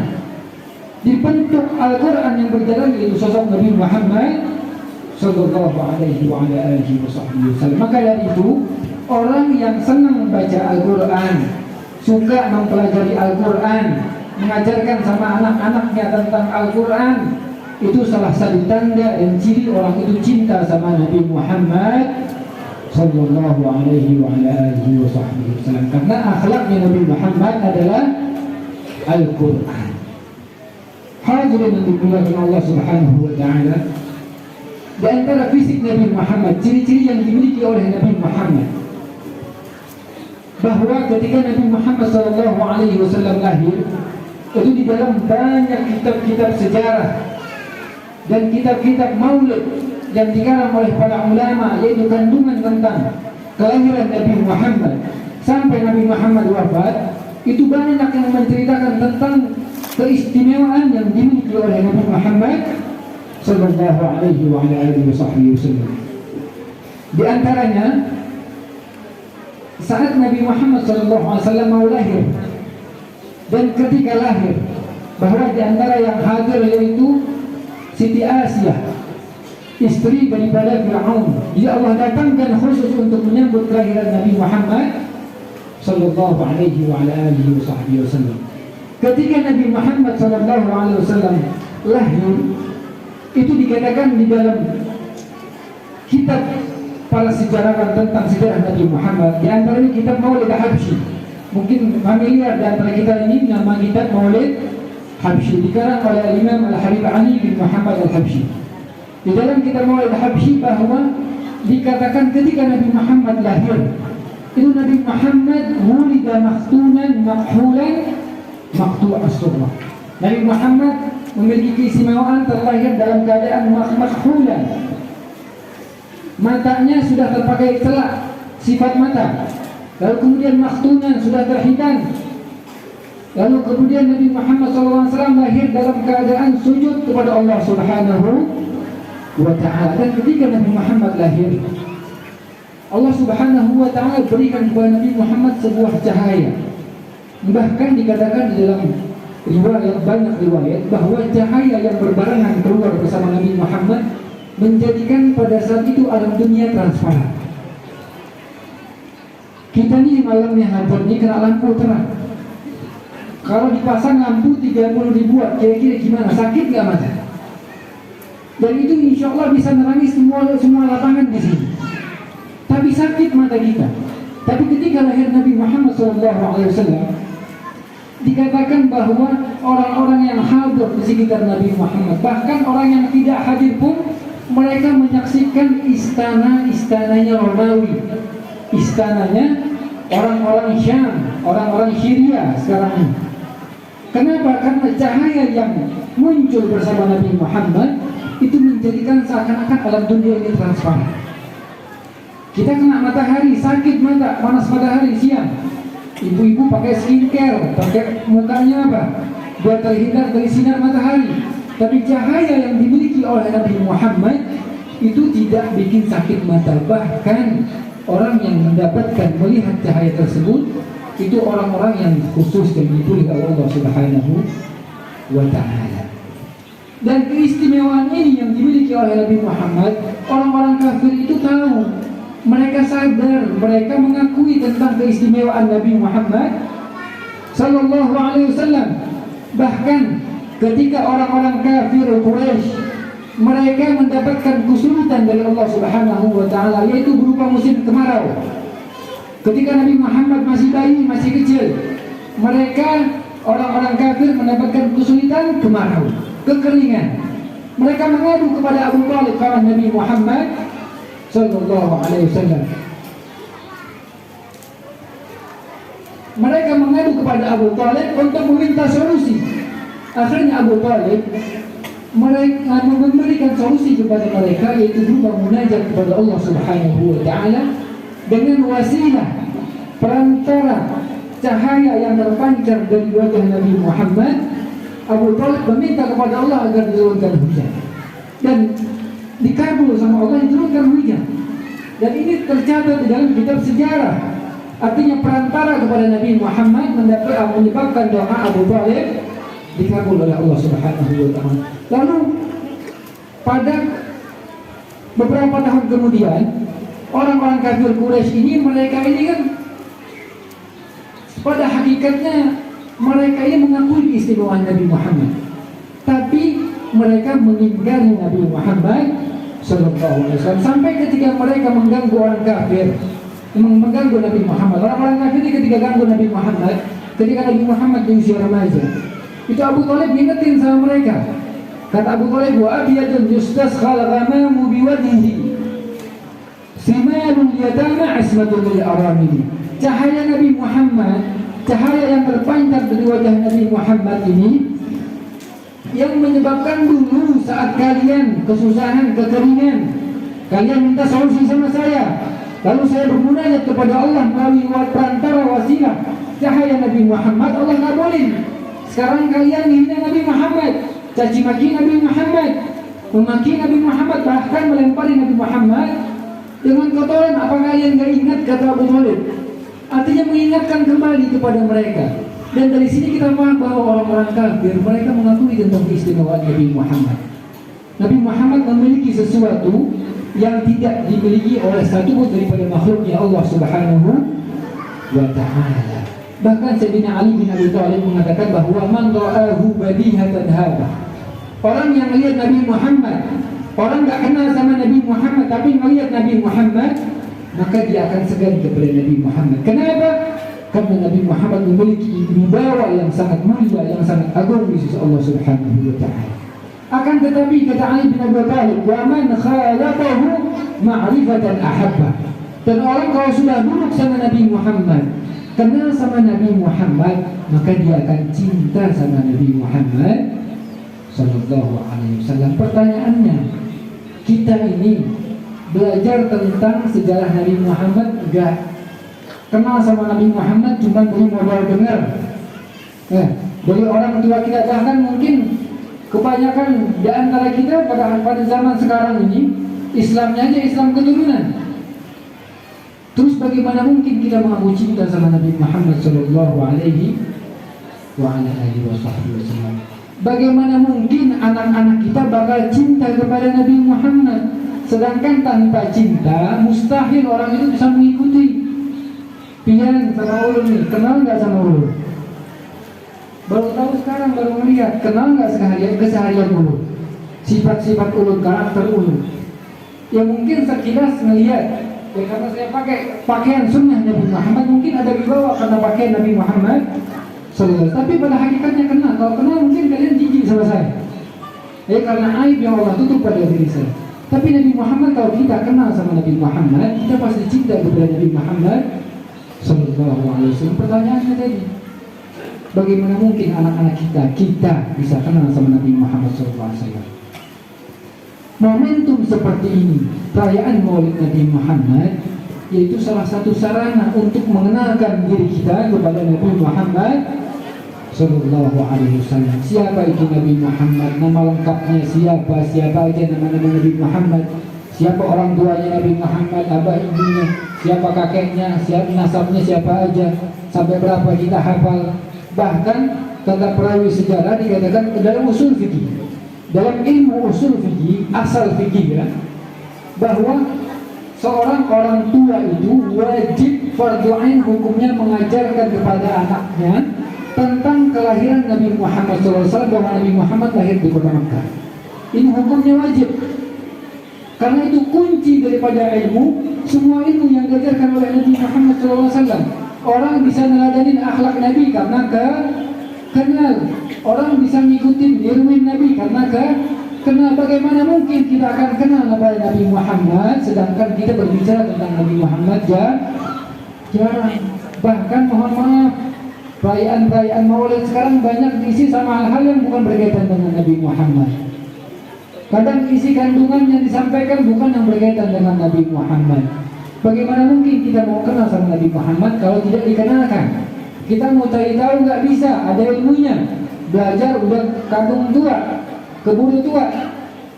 Dibentuk Al-Quran yang berjalan yaitu sosok Nabi Muhammad sallallahu alaihi wa ala alihi wasallam. Maka dari itu, orang yang senang membaca Al-Quran, suka mempelajari Al-Quran, mengajarkan sama anak-anaknya tentang Al-Quran, itu salah satu tanda dan ciri orang itu cinta sama Nabi Muhammad sallallahu alaihi wa ala alihi wasallam. Karena akhlaknya Nabi Muhammad adalah Al-Quran. Hadirin yang dimuliakan Allah Subhanahu wa taala, di antara fisik Nabi Muhammad, ciri-ciri yang dimiliki oleh Nabi Muhammad, bahwa ketika Nabi Muhammad sallallahu alaihi wasallam lahir, itu di dalam banyak kitab-kitab sejarah dan kitab-kitab maulid yang dikarang oleh para ulama, yaitu kandungan tentang kelahiran Nabi Muhammad sampai Nabi Muhammad wafat, itu banyak yang menceritakan tentang keistimewaan yang dimiliki oleh Nabi Muhammad sallallahu alaihi wa ala alihi wasallam. Di antaranya, saat Nabi Muhammad sallallahu alaihi wasallam mau lahir dan ketika lahir, bahwa di antara yang hadir yaitu Siti Asia, istri daripada Fir'aun. Jadi Allah datangkan khusus untuk menyambut kelahiran Nabi Muhammad sallallahu alaihi wa ala alihi wasallam. Ketika Nabi Muhammad sallallahu alaihi wasallam lahir, itu dikatakan di dalam kitab para sejarawan tentang sejarah Nabi Muhammad, di antaranya kitab Maulid Habsyi. Mungkin familiar di antara kita ini nama kitab Maulid Habsyi, dikarang oleh Imam Al-Habib Ali bin Muhammad Al-Habsyi. Di dalam kitab Maulid Habsyi bahwa dikatakan ketika Nabi Muhammad lahir, itu Nabi Muhammad wulida maktunan makhulan maqtu'as surah. Nabi Muhammad memiliki keistimewaan terlahir dalam keadaan makhulan. Matanya sudah terpakai celak, sifat mata. Lalu kemudian maktunan, sudah terhitan. Lalu kemudian Nabi Muhammad SAW lahir dalam keadaan sujud kepada Allah Subhanahu wa ta'ala. Dan ketika Nabi Muhammad lahir, Allah Subhanahu wa ta'ala berikan kepada Nabi Muhammad sebuah cahaya. Bahkan dikatakan di dalam riwayat, banyak riwayat, bahwa cahaya yang berbarengan keluar bersama Nabi Muhammad menjadikan pada saat itu alam dunia transparan. Kita nih malamnya hampir ini kena lampu terang. Kalau dipasang lampu 30 ribuan, kira-kira gimana? Sakit nggak mata? Dan itu insya Allah bisa menerangi semua lapangan di sini. Tapi sakit mata kita. Tapi ketika lahir Nabi Muhammad SAW, dikatakan bahwa orang-orang yang hadir di sekitar Nabi Muhammad, bahkan orang yang tidak hadir pun, mereka menyaksikan istana-istananya Romawi, istananya orang-orang Syam, orang-orang Syria sekarang ini. Kenapa? Karena cahaya yang muncul bersama Nabi Muhammad itu menjadikan seakan-akan alam dunia ini transparan. Kita kena matahari, sakit mata, panas matahari siang. Ibu-ibu pakai skincare, pakai mukanya apa? Biar terhindar dari sinar matahari. Tapi cahaya yang dimiliki oleh Nabi Muhammad itu tidak bikin sakit mata. Bahkan orang yang mendapatkan melihat cahaya tersebut itu orang-orang yang khusus dan dipilih oleh Allah Subhanahu wa ta'ala. Dan keistimewaan ini yang dimiliki oleh Nabi Muhammad, orang-orang kafir itu tahu. Mereka sadar, mereka mengakui tentang keistimewaan Nabi Muhammad sallallahu alaihi wasallam. Bahkan ketika orang-orang kafir Quraisy, mereka mendapatkan kesulitan dari Allah Subhanahu wa ta'ala, yaitu berupa musim kemarau. Ketika Nabi Muhammad masih bayi, masih kecil, mereka orang-orang kafir mendapatkan kesulitan kemarau, kekeringan. Mereka mengadu kepada Abu Thalib kawan Nabi Muhammad sallallahu alaihi wasallam. Mereka mengadu kepada Abu Thalib untuk meminta solusi. Akhirnya Abu Thalib mereka memberikan solusi kepada mereka, yaitu berupa munajat kepada Allah Subhanahu wa ta'ala dengan wasilah perantara cahaya yang terpancar dari wajah Nabi Muhammad. Abu Thalib meminta kepada Allah agar diturunkan hujan, dan dikabul sama Allah, diturunkan hujan. Dan ini tercatat di dalam kitab sejarah. Artinya perantara kepada Nabi Muhammad menyebabkan doa Abu Thalib dikabul oleh Allah Subhanahu wa ta'ala. Lalu pada beberapa tahun kemudian orang-orang kafir Quraisy ini, mereka ini kan pada hakikatnya mereka ini mengakui keistimewaan Nabi Muhammad, tapi mereka mengingkari Nabi Muhammad Sallallahu Alaihi Wasallam sampai ketika mereka mengganggu orang kafir, mengganggu Nabi Muhammad. Orang-orang kafir ini ketika ganggu Nabi Muhammad, ketika Nabi Muhammad di usia remaja, itu Abu Thalib ngingetin sama mereka. Kata Abu Thalib, wa abyadun yustaskhal ghamamu biwajhihi simalul yatama asmatul lil aramili. Cahaya Nabi Muhammad, cahaya yang terpancar dari wajah Nabi Muhammad ini, yang menyebabkan dulu saat kalian kesusahan, kekeringan, kalian minta solusi sama saya, lalu saya bermunajat kepada Allah melalui perantara wasilah cahaya Nabi Muhammad, Allah ngabulin. Sekarang kalian hina Nabi Muhammad, caci maki Nabi Muhammad, memaki Nabi Muhammad, bahkan melempari Nabi Muhammad dengan kotoran. Apa kalian gak ingat, kata Abu Thalib? Artinya mengingatkan kembali kepada mereka. Dan dari sini kita paham bahwa orang-orang kafir, mereka mengakui tentang keistimewaan Nabi Muhammad. Nabi Muhammad memiliki sesuatu yang tidak dimiliki oleh satu pun daripada makhluknya Allah Subhanahu wa Ta'ala. Bahkan Sayyidina Ali bin Abi Thalib mengatakan bahwa man ra'ahu badihatan hadha, orang yang melihat Nabi Muhammad, orang tak kenal sama Nabi Muhammad tapi melihat Nabi Muhammad, maka dia akan segan kepada Nabi Muhammad. Kenapa? Karena Nabi Muhammad memiliki wibawa yang sangat mulia, yang sangat agung di sisi Allah Subhanahu wa Ta'ala. Akan tetapi kata Ali bin Abi Thalib, wa man khalaqahu ma'rifatan ahabba. Dan orang kalau sudah duduk sama Nabi Muhammad, kenal sama Nabi Muhammad, maka dia akan cinta sama Nabi Muhammad Sallallahu Alaihi Wasallam. Pertanyaannya, kita ini belajar tentang sejarah Nabi Muhammad enggak? Kenal sama Nabi Muhammad cuma dari modal dengar, dari orang tua kita. Bahkan mungkin kebanyakan di antara kita pada zaman sekarang ini Islamnya aja Islam keturunan. Terus bagaimana mungkin kita mengaku cinta sama Nabi Muhammad Sallallahu Alaihi Wasallam? Bagaimana mungkin anak-anak kita bakal cinta kepada Nabi Muhammad? Sedangkan tanpa cinta mustahil orang itu bisa mengikuti. Pian sama ulun nih, kenal nggak sama ulun? Baru tahu sekarang, baru melihat, kenal nggak keseharian ulun? Sifat-sifat ulun, karakter ulun. Ya mungkin sekilas melihat, karena saya pakai pakaian sunnah Nabi Muhammad, mungkin ada dibawa karena pakaian Nabi Muhammad Sallallahu. Tapi pada hakikatnya kenal. Kalau kenal mungkin kalian jijik sama saya, karena aib yang Allah tutup pada diri saya. Tapi Nabi Muhammad, kalau kita kenal sama Nabi Muhammad, kita pasti cinta kepada Nabi Muhammad Sallallahu Alaihi Wasallam. Pertanyaannya tadi, bagaimana mungkin anak-anak kita bisa kenal sama Nabi Muhammad Sallallahu Alaihi Wasallam? Momentum seperti ini, perayaan Maulid Nabi Muhammad, yaitu salah satu sarana untuk mengenalkan diri kita kepada Nabi Muhammad Sallallahu Alaihi Wasallam. Siapa itu Nabi Muhammad? Nama lengkapnya siapa aja nama-nama Nabi Muhammad? Siapa orang tuanya Nabi Muhammad? Abah ibunya? Siapa kakeknya? Siapa nasabnya? Siapa aja? Sampai berapa kita hafal? Bahkan kata perawi sejarah dikatakan dalam usul fikih, dalam ilmu usul fikih, asal fikih ya, bahwa seorang orang tua itu wajib fardhu ain hukumnya mengajarkan kepada anaknya tentang kelahiran Nabi Muhammad SAW, bahwa Nabi Muhammad lahir di kota Makkah. Ini hukumnya wajib. Karena itu kunci daripada ilmu. Semua ilmu yang diajarkan oleh Nabi Muhammad SAW, orang bisa neladanin akhlak Nabi karena kenal. Orang bisa ngikutin nirwin Nabi karena kenal. Bagaimana mungkin kita akan kenal kepada Nabi Muhammad sedangkan kita berbicara tentang Nabi Muhammad jarang. Bahkan mohon maaf, perayaan Maulid sekarang banyak diisi sama hal-hal yang bukan berkaitan dengan Nabi Muhammad. Kadang isi kandungan yang disampaikan bukan yang berkaitan dengan Nabi Muhammad. Bagaimana mungkin kita mau kenal sama Nabi Muhammad kalau tidak dikenalkan? Kita mau cari tahu nggak bisa, ada ilmunya. Belajar udah kandung tua, keburu tua.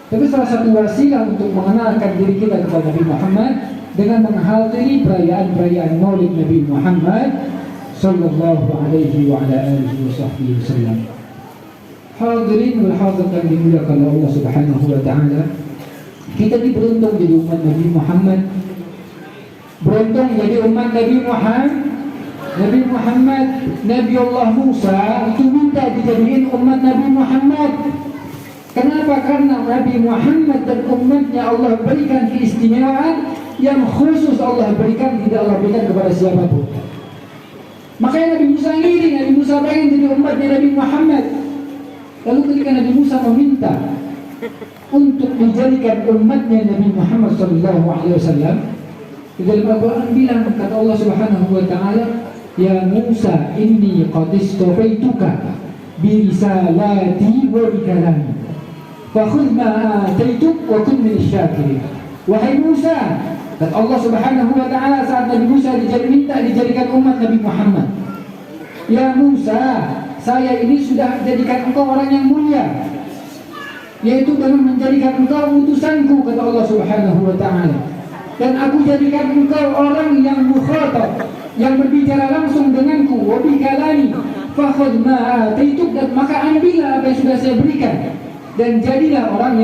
Tapi salah satu wasilah untuk mengenalkan diri kita kepada Nabi Muhammad dengan menghadiri perayaan Maulid Nabi Muhammad Sallallahu Alaihi Wasallam. Hadirin wal hadirat yang dimuliakan Allah Subhanahu wa Ta'ala, Kita ini beruntung jadi umat Nabi Muhammad. Beruntung jadi umat Nabi Muhammad. Nabi Muhammad, Nabi Allah Musa itu minta dijadiin umat Nabi Muhammad. Kenapa? Karena Nabi Muhammad dan umatnya Allah berikan keistimewaan yang khusus Allah berikan, tidak Allah berikan kepada siapapun. Makanya Nabi Musa ngiri, Nabi Musa pengen jadi umatnya Nabi Muhammad. Lalu ketika Nabi Musa meminta untuk dijadikan umatnya Nabi Muhammad SAW, di dalam Al-Quran bilang, kata Allah Subhanahu Wa Taala, Ya Musa, inni qad istafaituka bi risalati wa bi kalami. Fakhudh ma ataituk wa kun min asy-syakirin. Wahai Musa, kata Allah Subhanahu Wa Taala saat Nabi Musa minta dijadikan umat Nabi Muhammad. Ya Musa, saya ini sudah jadikan engkau orang yang mulia, yaitu dengan menjadikan engkau utusanku, kata Allah Subhanahu Wa Taala. Dan aku jadikan engkau orang yang mukhatab, yang berbicara langsung denganku, wa bi kalami. Fakhudh ma ataituk, dan maka ambillah apa yang sudah saya berikan, dan jadilah orang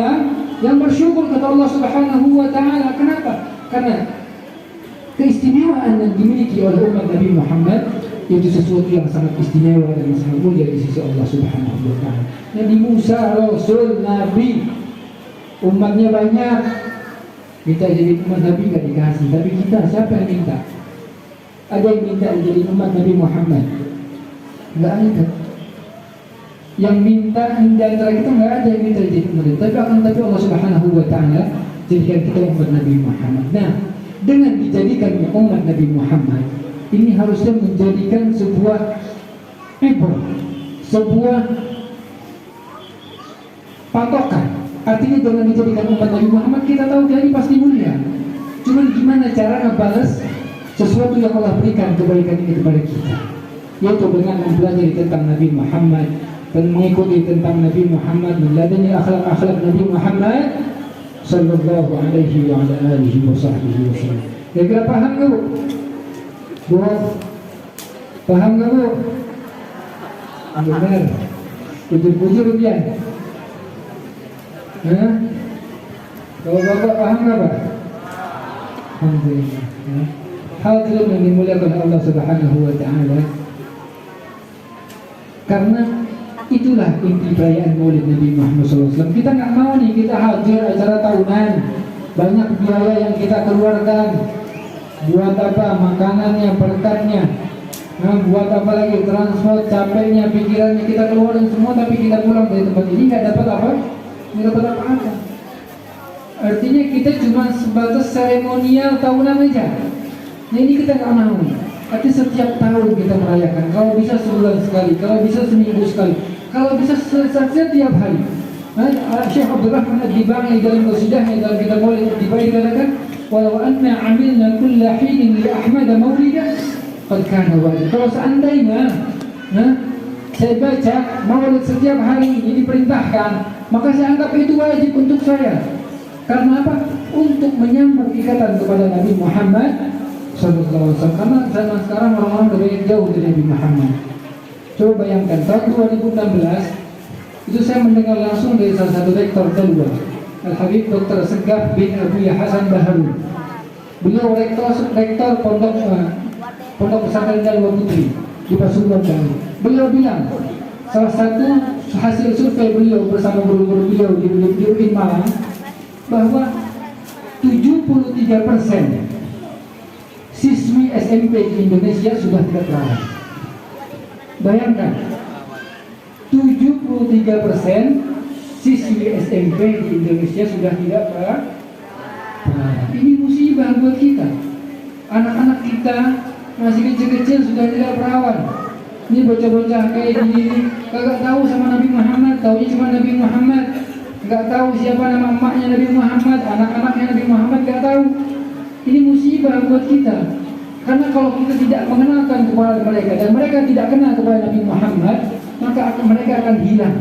yang bersyukur, kata Allah Subhanahu Wa Taala. Kenapa? Karena keistimewaan yang dimiliki oleh umat Nabi Muhammad itu sesuatu yang sangat istimewa dan sangat mulia di sisi Allah Subhanahu Wa Taala. Nabi Musa Rasul Nabi, umatnya banyak, kita jadi umat Nabi gak dikasih. Tapi kita, siapa yang minta? Ada yang minta jadi umat Nabi Muhammad? Gak ada. Yang minta di antara kita nggak ada yang minta jadi umat Nabi. Tapi Allah Subhanahu Wa Taala jadikan kita umat Nabi Muhammad. Nah, dengan dijadikannya umat Nabi Muhammad, ini harusnya menjadikan sebuah ibrah, sebuah patokan. Artinya dengan dijadikan umat Nabi Muhammad, kita tahu dia ini pasti mulia. Cuman gimana cara ngebalas sesuatu yang Allah berikan kebaikan ini kepada kita, yaitu dengan mempelajari tentang Nabi Muhammad dan mengikuti tentang Nabi Muhammad, meneladani akhlak-akhlak Nabi Muhammad sallallahu alaihi wa ala alihi wa sahbihi wasallam. Kira-kira paham enggak, Bu? Bu, paham enggak, Bu? Benar. Pujur-pujur dia. Kalau Bapak paham enggak, Pak? Alhamdulillah. Hadirin yang dimuliakan Allah Subhanahu Wa Taala, karena itulah inti perayaan Maulid Nabi Muhammad SAW. Kita nggak mau nih kita hadir acara tahunan, banyak biaya yang kita keluarkan. Buat apa? Makanannya, berkatnya, buat apa lagi? Transport, capeknya, pikirannya kita keluarin semua, tapi kita pulang dari tempat ini nggak dapat apa? Nggak dapat apa-apa. Artinya kita cuma sebatas seremonial tahunan aja. Nah ini kita nggak mau. Tapi setiap tahun kita merayakan. Kalau bisa sebulan sekali, kalau bisa seminggu sekali, kalau bisa setiap hari. Syekh Abdul Rahman Ad-Dibai dalam qasidahnya dalam kitab Maulid Ad-Dibai dikatakan, walau anna amilna kulla hinin li Ahmad maulida qad kana wajib. Kalau seandainya saya baca Maulid setiap hari ini diperintahkan, maka saya anggap itu wajib untuk saya. Karena apa? Untuk menyambung ikatan kepada Nabi Muhammad sallallahu alaihi wasallam. Karena zaman sekarang orang-orang udah banyak jauh dari Nabi Muhammad. Coba bayangkan tahun 2016 itu saya mendengar langsung dari salah satu rektor kedua, Al-Habib Dr. Segaf bin Abu Hasan Baharun. Beliau rektor pondok pesantren Jalwa Putri di Pasuruan Bali. Beliau bilang salah satu hasil survei beliau bersama guru-guru beliau di UIN Malang bahwa 73% siswi SMP di Indonesia sudah tidak terawat. Bayangkan, 73% siswi SMP di Indonesia sudah tidak terawat. Ini musibah buat kita. Anak-anak kita masih kecil-kecil sudah tidak perawan. Ini bocah-bocah kayak gini kagak tahu sama Nabi Muhammad, taunya cuma Nabi Muhammad. Nggak tahu siapa nama emaknya Nabi Muhammad, anak-anaknya Nabi Muhammad nggak tahu. Ini musibah buat kita. Karena kalau kita tidak mengenalkan kepada mereka dan mereka tidak kenal kepada Nabi Muhammad, maka mereka akan hilang.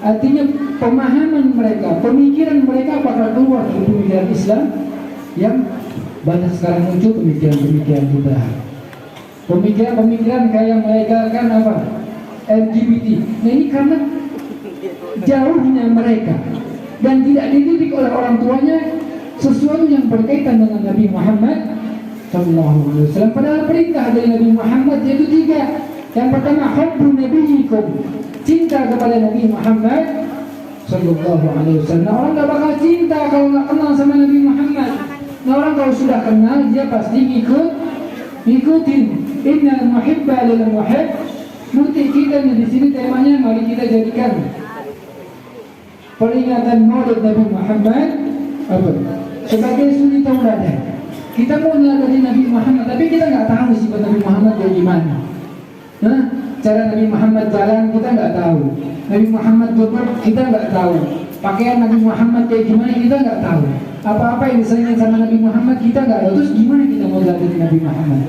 Artinya pemahaman mereka, pemikiran mereka bakal keluar dari pemikiran Islam yang banyak sekarang muncul pemikiran-pemikiran budaya. Pemikiran-pemikiran kayak melegalkan apa? LGBT. Nah ini karena jauhnya mereka dan tidak dididik oleh orang tuanya, sesuatu yang berkaitan dengan Nabi Muhammad SAW. Padahal perintah dari Nabi Muhammad yaitu 3. Yang pertama, hubbu nabiyikum, cinta kepada Nabi Muhammad sallallahu alaihi wasallam. Orang gak bakal cinta kalau gak kenal sama Nabi Muhammad. Nah, orang kalau sudah kenal dia pasti ngikutin. Innal muhibba lil muhibb. Berarti kita di sini temanya mari kita jadikan peringatan Maulid Nabi Muhammad apa? Sebagai suri tauladan. Kita mau meneladani Nabi Muhammad, tapi kita nggak tahu sifat Nabi Muhammad kayak gimana. Nah, cara Nabi Muhammad jalan kita nggak tahu. Nabi Muhammad duduk kita nggak tahu. Pakaian Nabi Muhammad kayak gimana kita nggak tahu. Apa-apa yang disenangi sama Nabi Muhammad kita nggak tahu. Terus gimana kita mau meneladani Nabi Muhammad?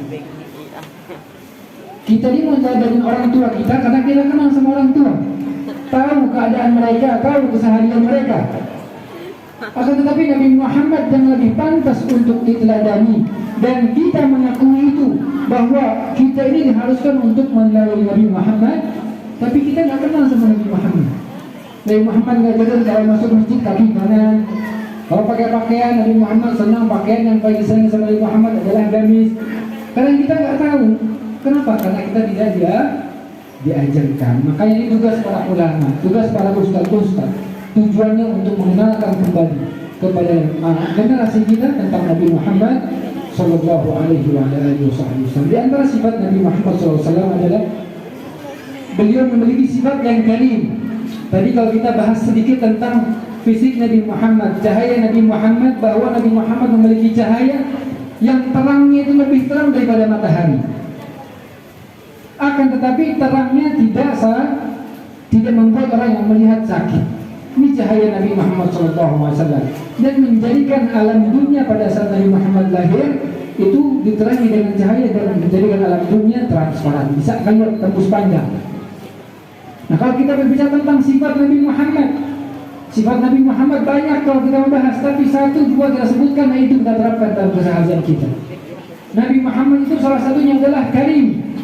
Kita ini mau meneladani orang tua kita karena kita kenal sama orang tua. Tahu keadaan mereka, tahu keseharian mereka. Akan tetapi Nabi Muhammad yang lebih pantas untuk diteladani, dan kita mengakui itu bahwa kita ini diharuskan untuk meneladani Nabi Muhammad, tapi kita nggak kenal sama Nabi Muhammad. Nabi Muhammad nggak jalan kalau masuk masjid kaki kanan. Kalau pakai pakaian, Nabi Muhammad senang pakaian yang paling disenangi sama Nabi Muhammad adalah gamis. Karena kita nggak tahu. Kenapa? Karena kita tidak diajarkan. Makanya ini tugas para ulama, tugas para ustaz. Tujuannya untuk mengenalkan kembali kepada generasi kita tentang Nabi Muhammad Sallallahu Alaihi Wasallam. Di antara sifat Nabi Muhammad SAW adalah beliau memiliki sifat yang karim. Tadi kalau kita bahas sedikit tentang fisik Nabi Muhammad, cahaya Nabi Muhammad, bahwa Nabi Muhammad memiliki cahaya yang terangnya itu lebih terang daripada matahari. Akan tetapi terangnya tidak membuat orang yang melihat sakit. Ini cahaya Nabi Muhammad SAW, dan menjadikan alam dunia pada saat Nabi Muhammad lahir itu diterangi dengan cahaya dan menjadikan alam dunia transparan, bisa lihat tembus panjang. Nah, kalau kita berbicara tentang sifat Nabi Muhammad, sifat Nabi Muhammad banyak kalau kita membahas, tapi 1, 2 kita sebutkan, nah itu kita terapkan dalam keseharian kita. Nabi Muhammad itu salah satunya adalah karim.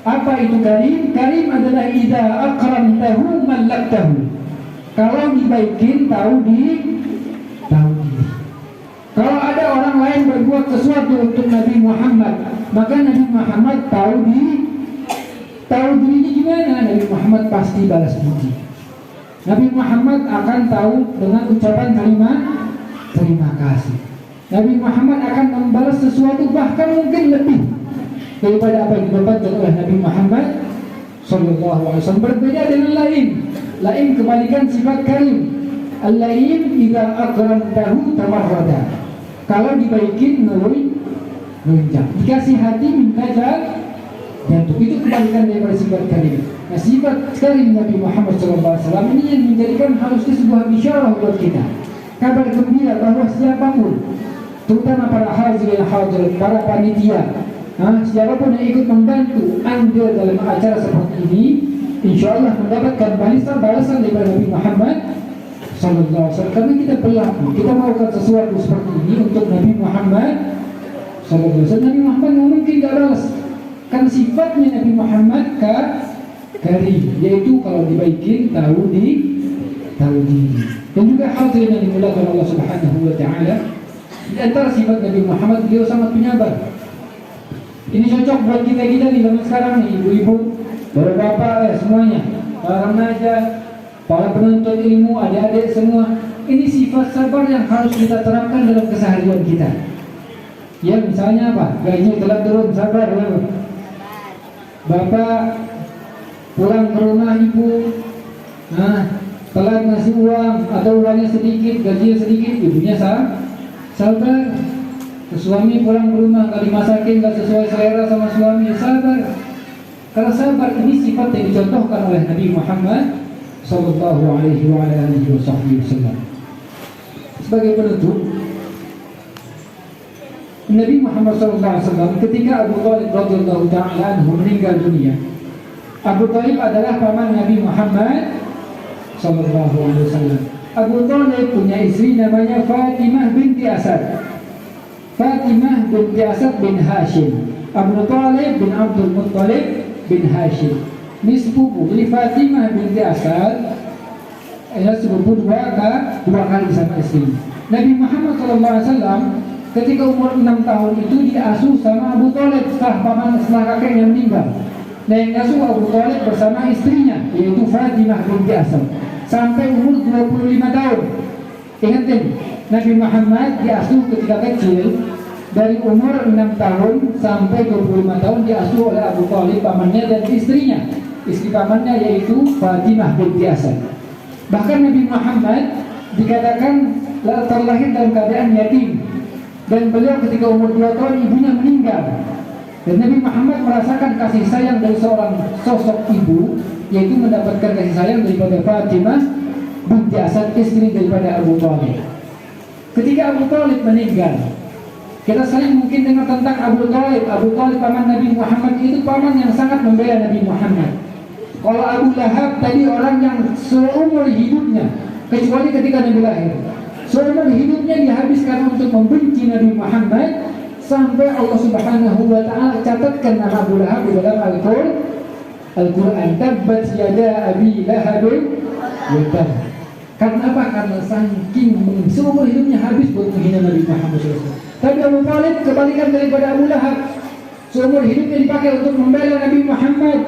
Apa itu karim? Karim adalah idza akramtahu mallaktahu. Kalau dibaikin tahu diri. Kalau ada orang lain berbuat sesuatu untuk Nabi Muhammad, maka Nabi Muhammad tahu dirinya gimana. Nabi Muhammad pasti balas budi. Nabi Muhammad akan tahu dengan ucapan kalimat terima kasih. Nabi Muhammad akan membalas sesuatu bahkan mungkin lebih daripada apa yang didapatkan oleh Nabi Muhammad Sallallahu Alaihi Wasallam. Berbeda dengan lain. Lain kebalikan sifat karim. Al-laim idza akramtahu tamarrada. Kalau dibaikin nunjang. Dikasih hati minta jantung. Itu kebalikan daripada sifat karim. Nah, sifat karim Nabi Muhammad SAW ini yang menjadikan harusnya sebuah bisyarah buat kita. Kabar gembira bahwa siapapun, terutama para hadirin, para panitia, siapapun yang ikut membantu andil dalam acara seperti ini, insya Allah mendapatkan balasan daripada Nabi Muhammad Sallallahu Alaihi Wasallam. Karena kita berlaku, kita melakukan sesuatu seperti ini untuk Nabi Muhammad Sallallahu Alaihi Wasallam. Nabi Muhammad mungkin tidak balas, kan sifatnya Nabi Muhammad karim, yaitu kalau dibaikin tahu diri. Dan juga hadirin yang dimuliakan Allah Subhanahu Wa Taala, di antara sifat Nabi Muhammad, beliau sangat penyabar. Ini cocok buat kita di zaman sekarang nih, ibu-ibu, bapak-bapak, semuanya, para remaja, para penuntut ilmu, adik-adik semua. Ini sifat sabar yang harus kita terapkan dalam keseharian kita. Ya, misalnya apa? Gaji telat turun, sabar. Bapak pulang ke rumah ibu, telat ngasih uang atau uangnya sedikit, gajinya sedikit, ibunya sabar. Suami pulang ke rumah nggak dimasakin, nggak sesuai selera sama suami, sabar. Kalau sabar ini sifat yang dicontohkan oleh Nabi Muhammad Sallallahu Alaihi Wasallam. Sebagai penutup, Nabi Muhammad Sallallahu Alaihi Wasallam ketika Abu Thalib radhiyallahu ta'ala anhu meninggal dunia, Abu Thalib adalah paman Nabi Muhammad Sallallahu Alaihi Wasallam. Abu Thalib punya istri namanya Fatimah binti Asad. Fatimah binti Asad bin Hashim. Abu Thalib bin Abdul Muttalib bin Hashim. Ini sepupu. Jadi Fatimah binti Asad sepupu dua kali sama istrinya. Nabi Muhammad SAW ketika umur 6 tahun itu diasuh sama Abu Thalib setelah kakeknya meninggal. Nah, yang asuh Abu Thalib bersama istrinya yaitu Fatimah binti Asad sampai umur 25 tahun. Ingat ini, Nabi Muhammad diasuh ketika kecil dari umur 6 tahun sampai 25 tahun diasuh oleh Abu Thalib pamannya dan istrinya. Istri pamannya yaitu Fatimah binti Asad. Bahkan Nabi Muhammad dikatakan terlahir dalam keadaan yatim, dan beliau ketika umur 2 tahun ibunya meninggal. Dan Nabi Muhammad merasakan kasih sayang dari seorang sosok ibu, yaitu mendapatkan kasih sayang daripada Fatimah binti Asad, istri daripada Abu Thalib. Ketika Abu Thalib meninggal, kita sering mungkin dengar tentang Abu Thalib. Abu Thalib paman Nabi Muhammad itu paman yang sangat membela Nabi Muhammad. Kalau Abu Lahab tadi orang yang seumur hidupnya, kecuali ketika Nabi lahir, seumur hidupnya dihabiskan untuk membenci Nabi Muhammad, sampai Allah Subhanahu wa Ta'ala catatkan nama Abu Lahab di dalam Al-Quran. Tabbat yada Abi Lahab wa tab. Karena apa? Karena saking seumur hidupnya habis buat menghina Nabi Muhammad SAW. Tapi Abu Thalib kebalikan daripada Abu Lahab. Seumur hidupnya dipakai untuk membela Nabi Muhammad,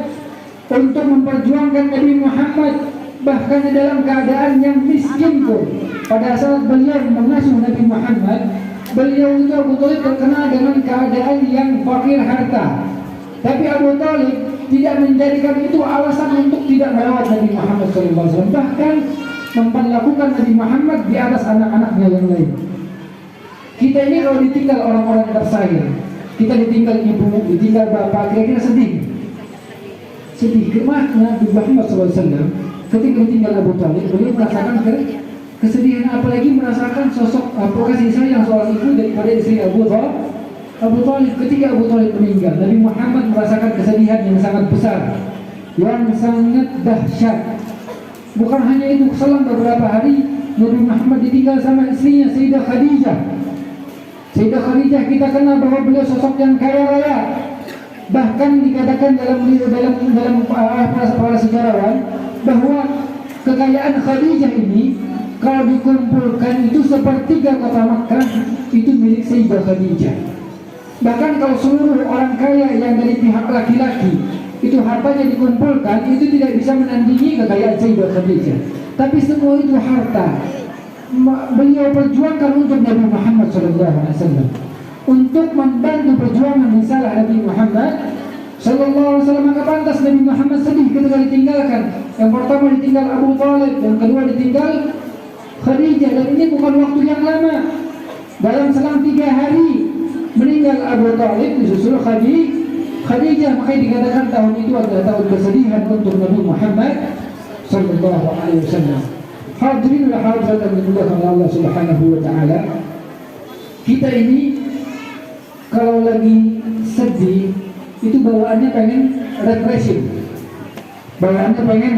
untuk memperjuangkan Nabi Muhammad, bahkan di dalam keadaan yang miskin pun. Pada saat beliau mengasuh Nabi Muhammad, beliau itu Abu Thalib terkenal dengan keadaan yang fakir harta. Tapi Abu Thalib tidak menjadikan itu alasan untuk tidak merawat Nabi Muhammad SAW. Bahkan memperlakukan Nabi Muhammad di atas anak-anaknya yang lain. Kita ini kalau ditinggal orang-orang tersayang, kita ditinggal ibu, ditinggal bapak, kira-kira sedih. Sedih. Nabi Muhammad SAW ketika ditinggal Abu Thalib, beliau merasakan kesedihan, apalagi merasakan sosok kasih sayang seorang ibu daripada istri Abu Thalib. Ketika Abu Thalib meninggal, Nabi Muhammad merasakan kesedihan yang sangat besar, yang sangat dahsyat. Bukan hanya itu, selang beberapa hari Nabi Muhammad ditinggal sama istrinya Sayyidah Khadijah. Sayyidah Khadijah kita kenal bahwa beliau sosok yang kaya raya. Bahkan dikatakan dalam para sejarawan bahwa kekayaan Khadijah ini kalau dikumpulkan itu sepertiga kota Makkah itu milik Sayyidah Khadijah. Bahkan kalau seluruh orang kaya yang dari pihak laki-laki itu hartanya dikumpulkan, itu tidak bisa menandingi kekayaan Sayyidah Khadijah. Tapi semua itu harta beliau perjuangkan untuk Nabi Muhammad SAW, untuk membantu perjuangan risalah Nabi Muhammad SAW. Maka pantas Nabi Muhammad sedih ketika ditinggalkan. Yang pertama ditinggal Abu Thalib, yang kedua ditinggal Khadijah. Dan ini bukan waktu yang lama. Dalam selang 3 hari meninggal Abu Thalib, disusul Khadijah. Makanya dikatakan tahun itu adalah tahun kesedihan untuk Nabi Muhammad SAW. Hadirin wa hadirat yang dimuliakan Allah Subhanahu wa Ta'ala, kita ini kalau lagi sedih itu bawaannya pengen refreshing, bawaannya pengen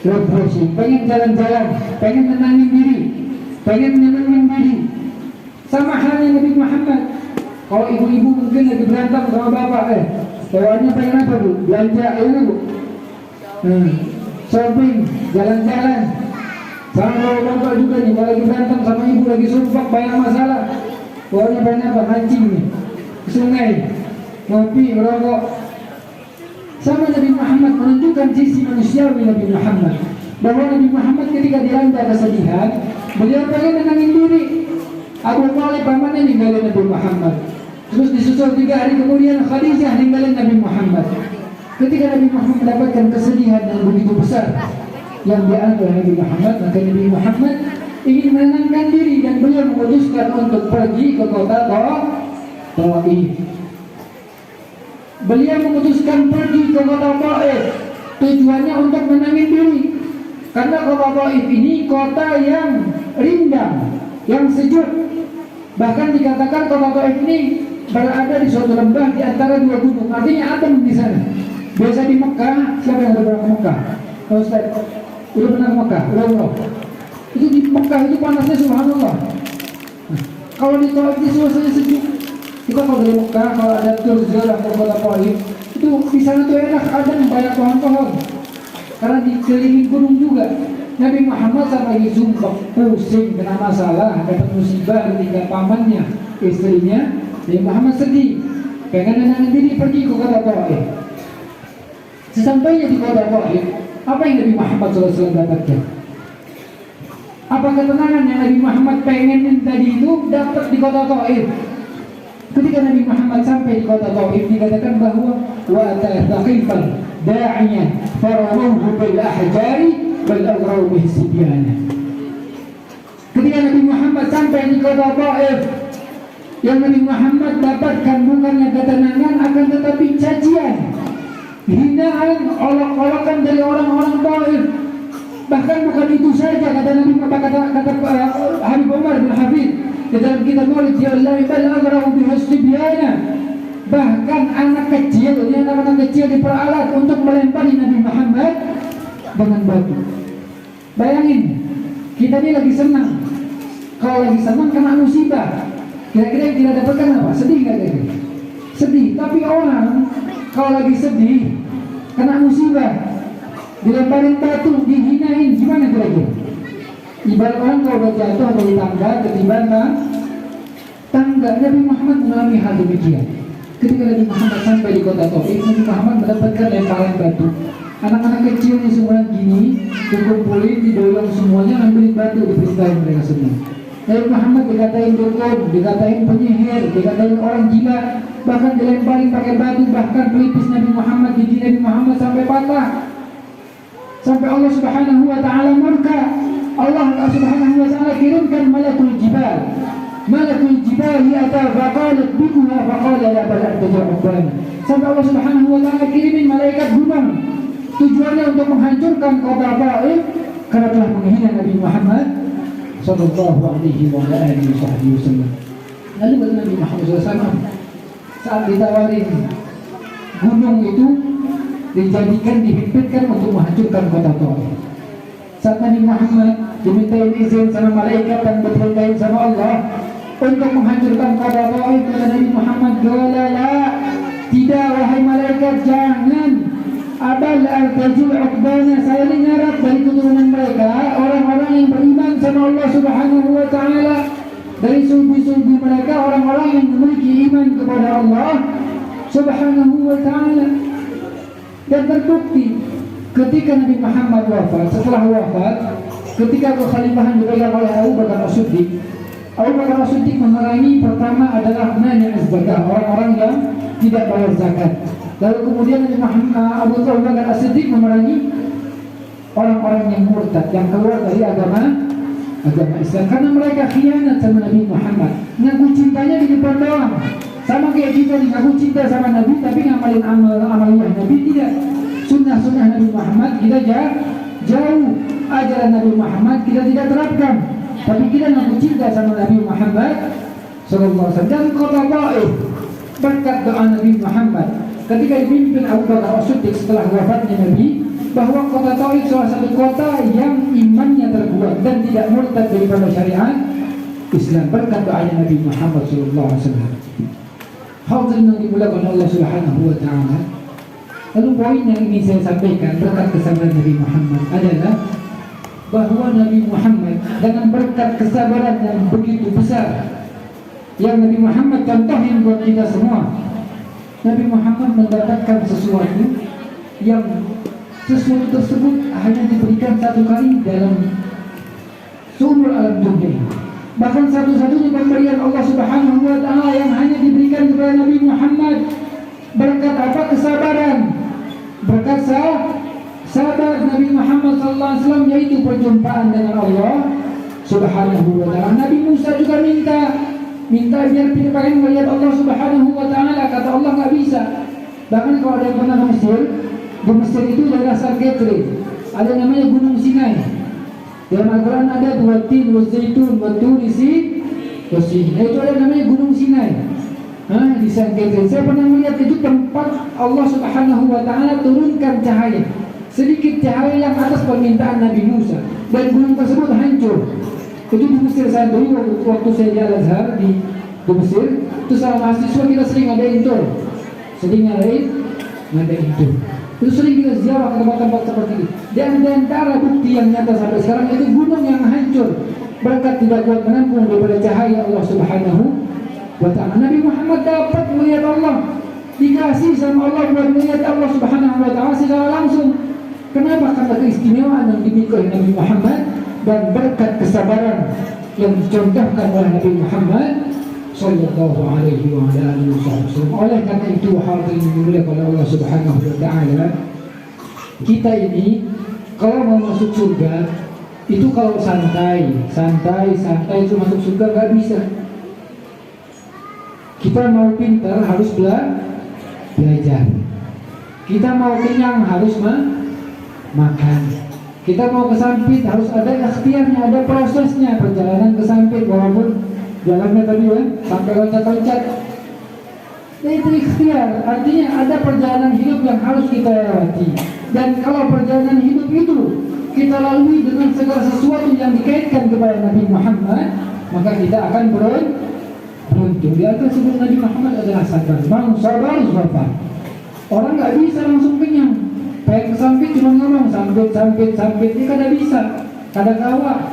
refreshing, pengen jalan-jalan, pengen menenangin diri, pengen menenangin diri. Sama halnya Nabi Muhammad. Kalau ibu-ibu mungkin lagi berantem sama bapak, bawaannya pengen apa bu? Belanja bu, shopping, jalan-jalan. Sama kalau bapak juga nih, kalau lagi berantem sama ibu, lagi sumpah banyak masalah, bawaannya pengen apa? Mancing nih, ke sungai, ngopi, merokok. Sama Nabi Muhammad menunjukkan sisi manusiawi Nabi Muhammad, bahwa Nabi Muhammad ketika dilanda kesedihan, beliau pengen menenangin diri. Abu Thalib pamannya ninggalin Nabi Muhammad, terus disusul 3 hari kemudian Khadijah ninggalin Nabi Muhammad. Ketika Nabi Muhammad mendapatkan kesedihan yang begitu besar yang dialami oleh Nabi Muhammad, maka Nabi Muhammad ingin menenangkan diri dan beliau memutuskan untuk pergi ke kota Taif. Beliau memutuskan pergi ke kota Taif, tujuannya untuk menenangin diri. Karena kota Taif ini kota yang rindang, yang sejuk. Bahkan dikatakan kota Taif ini berada di suatu lembah di antara 2 gunung. Artinya adem di sana. Biasa di Mekah, siapa yang pernah ke Mekah? Ustaz, udah pernah ke Mekah? Udah. Itu di Mekah itu panasnya subhanallah. Kalau di Taif itu suasananya sejuk. Kita kalau dari Mekah, kalau ada tur ziarah ke kota Taif, itu di sana tuh enak, adem, banyak pohon-pohon. Karena dikelilingi gunung juga. Nabi Muhammad sampai sumpah pusing kena masalah, dapat musibah ditinggal pamannya, istrinya. Nabi Muhammad sedih, pengen anak diri pergi ke kota Taif. Sesampainya di kota Taif, apa yang Nabi Muhammad SAW dapatkan? Apa ketenangan yang Nabi Muhammad pengen tadi itu dapat di kota Taif? Ketika Nabi Muhammad sampai di kota Taif, dikatakan bahwa wa ta'taqifan da'iyan fararuhu bil ahjari bal aghraw bihi sibyana. Ketika Nabi Muhammad sampai di kota Taif, yang Nabi Muhammad dapatkan bukannya ketenangan, akan tetapi cacian, hinaan, olok-olokan dari orang-orang Taif. Bahkan bukan itu saja, kata Nabi, kata Habib Umar bin Habib di dalam kitab Maulid, ya Allah bal aghraw bihi sibyana. Bahkan anak kecil, anak-anak kecil diperalat untuk melempari Nabi Muhammad dengan batu. Bayangin, kita ini lagi senang. Kalau lagi senang kena musibah, kira-kira yang kita dapatkan apa? Sedih nggak kira-kira? Sedih. Tapi orang kalau lagi sedih, kena musibah, dilemparin batu, dihinain, gimana kira-kira? Ibarat orang kalau udah jatuh dari tangga, ketiban tangga. Nabi Muhammad mengalami hal demikian. Ketika Nabi Muhammad sampai di kota Taif, Nabi Muhammad mendapatkan lemparan batu. Anak-anak kecil di semuanya gini, dikumpulin, didorong semuanya, ambilin batu, diperintahin mereka semua. Nabi Muhammad dikatain dukun, dikatain penyihir, dikatain orang gila, bahkan dilemparin pakai batu, bahkan pelipis Nabi Muhammad, gigi Nabi Muhammad sampai patah. Sampai Allah Subhanahu wa ta'ala murka. Allah Subhanahu wa ta'ala kirimkan malakul jibal. Malakul jibal ata faqalat bikuha faqala la bal antaja'uban. Sampai Allah Subhanahu wa ta'ala kirimin malaikat gunung. Tujuannya untuk menghancurkan kota Taif karena telah menghina Nabi Muhammad sallallahu alaihi wa alihi wasallam. Lalu kata Nabi Muhammad SAW, saat ditawarin gunung itu dijadikan, dihimpitkan untuk menghancurkan kota Taif. Saat Nabi Muhammad dimintain izin sama malaikat dan berperintah sama Allah untuk menghancurkan kota Taif, kata Nabi Muhammad, la, tidak wahai malaikat, jangan. Abal al-tajul uqbana, saya dengar dari keturunan mereka orang-orang yang beriman sama Allah Subhanahu wa ta'ala, dari sulbi-sulbi mereka orang-orang yang memiliki iman kepada Allah Subhanahu wa ta'ala. Dan terbukti ketika Nabi Muhammad wafat, setelah wafat, ketika kekhalifahan dipegang oleh Abu Bakar As-Siddiq, Abu Bakar As-Siddiq memerangi pertama adalah mani az-zakah, orang-orang yang tidak bayar zakat. Lalu kemudian Abu Bakar As-Siddiq memerangi orang-orang yang murtad, yang keluar dari agama Islam, karena mereka khianat sama Nabi Muhammad. Ngaku cintanya di depan doang, sama kayak kita nih, ngaku cinta sama Nabi tapi ngamalin amaliyah Nabi tidak. Sunnah-sunnah Nabi Muhammad kita jauh, ajaran Nabi Muhammad kita tidak terapkan, tapi kita ngaku cinta sama Nabi Muhammad sallallahu alaihi wasallam. Dan kota Taif berkat doa Nabi Muhammad ketika dipimpin Abu Bakar As-Siddiq setelah wafatnya Nabi, bahwa kota Taif salah satu kota yang imannya terkuat dan tidak murtad daripada syariat Islam berkat doanya Nabi Muhammad sallallahu alaihi wasallam. Hadirin yang dimuliakan Allah Subhanahu wa ta'ala. Lalu poin yang ingin saya sampaikan berkat kesabaran Nabi Muhammad adalah bahwa Nabi Muhammad dengan berkat kesabaran yang begitu besar yang Nabi Muhammad contohin buat kita semua, Nabi Muhammad mendapatkan sesuatu yang sesuatu tersebut hanya diberikan satu kali dalam seumur alam dunia. Bahkan satu-satunya pemberian Allah Subhanahu wa ta'ala yang hanya diberikan kepada Nabi Muhammad. Berkat apa? Kesabaran. Berkat sabar Nabi Muhammad SAW, yaitu perjumpaan dengan Allah Subhanahu wa ta'ala. Nabi Musa juga minta biar pengen melihat Allah Subhanahu wa ta'ala. Kata Allah nggak bisa. Bahkan kalau ada yang pernah ke Mesir, di Mesir itu daerah Sarketri, ada namanya Gunung Sinai. Dalam Al-Quran ada Watin, Wazaitun, Waturisi, Wasin. Itu ada namanya Gunung Sinai. Di Sarketri. Saya pernah melihat itu tempat Allah Subhanahu wa ta'ala turunkan cahaya. Sedikit cahaya yang atas permintaan Nabi Musa. Dan gunung tersebut hancur. Itu di Mesir saya dulu waktu saya di Al-Azhar di Mesir. Itu sama mahasiswa kita sering ngadain tur. Sering ngadain tur. Itu sering kita ziarah ke tempat-tempat seperti itu. Dan di antara bukti yang nyata sampai sekarang itu gunung yang hancur berkat tidak kuat menampung daripada cahaya Allah Subhanahu wa ta'ala. Nabi Muhammad dapat melihat Allah, dikasih sama Allah buat melihat Allah Subhanahu wa ta'ala secara langsung. Kenapa? Karena keistimewaan yang dimiliki oleh Nabi Muhammad dan berkat kesabaran yang dicontohkan oleh Nabi Muhammad sallallahu alaihi wa ala alihi wasallam. Oleh karena itu hadirin dimuliakan oleh Allah Subhanahu wa ta'ala, kita ini kalau mau masuk surga itu kalau santai itu masuk surga nggak bisa. Kita mau pintar harus belajar. Kita mau kenyang harus makan. Kita mau kesampit harus ada ikhtiarnya, ada prosesnya. Perjalanan kesampit walaupun jalannya tadi ya sampai loncat-loncat, itu ikhtiar. Artinya ada perjalanan hidup yang harus kita lewati. Dan kalau perjalanan hidup itu kita lalui dengan segala sesuatu yang dikaitkan kepada Nabi Muhammad, maka kita akan beruntung. Di atas sebelum Nabi Muhammad adalah sabar. Man sabar sabar. Orang nggak bisa langsung kenyang. Pengen kesampit cuma ngomong sampit, ini kada bisa, kada kawa.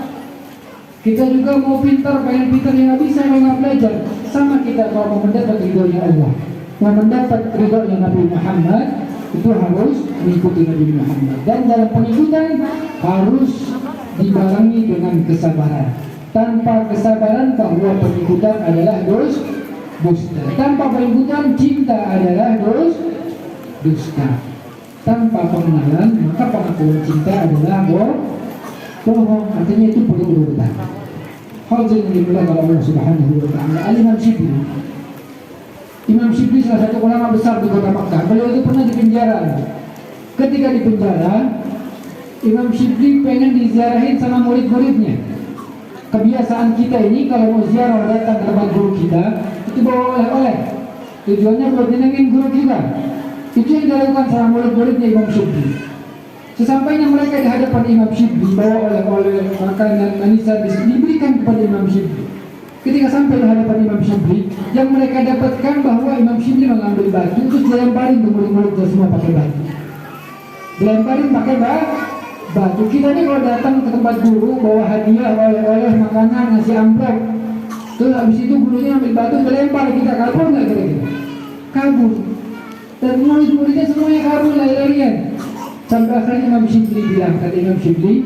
Kita juga mau pintar, pengen pintar yang nggak bisa kalau nggak belajar. Sama kita kalau mau mendapat ridhonya Allah, mau mendapat ridhonya Nabi Muhammad, itu harus mengikuti Nabi Muhammad. Dan dalam pengikutan harus dibarengi dengan kesabaran. Tanpa kesabaran bahwa pengikutan adalah dusta. Tanpa pengikutan cinta adalah dusta. Tanpa pengenalan maka pengakuan cinta adalah bohong. Artinya itu perlu urutan. Hal yang dimulai oleh Allah Subhanahu wa ta'ala. Imam Shibli salah satu ulama besar di kota Makkah. Beliau itu pernah di penjara. Ketika di penjara, Imam Shibli pengen diziarahin sama murid-muridnya. Kebiasaan kita ini kalau mau ziarah datang ke tempat guru kita, itu bawa oleh-oleh. Tujuannya buat nyenengin guru kita. Itu yang dilakukan sama murid-muridnya Imam Shibli. Sesampainya mereka di hadapan Imam Shibli, bawa oleh-oleh, makanan, manisan diberikan kepada Imam Shibli. Ketika sampai di hadapan Imam Shibli, yang mereka dapatkan bahwa Imam Shibli mengambil batu terus dilemparin ke murid-muridnya semua pakai batu. Dilemparin pakai batu. Kita nih kalau datang ke tempat guru bawa hadiah, oleh-oleh, makanan, ngasih amplop, terus habis itu gurunya ambil batu dilempar, kita kabur nggak kira-kira? Kabur. Dan murid-muridnya semuanya kabur lari-larian. Sampai akhirnya Imam Shibli bilang, kata Imam Shibli,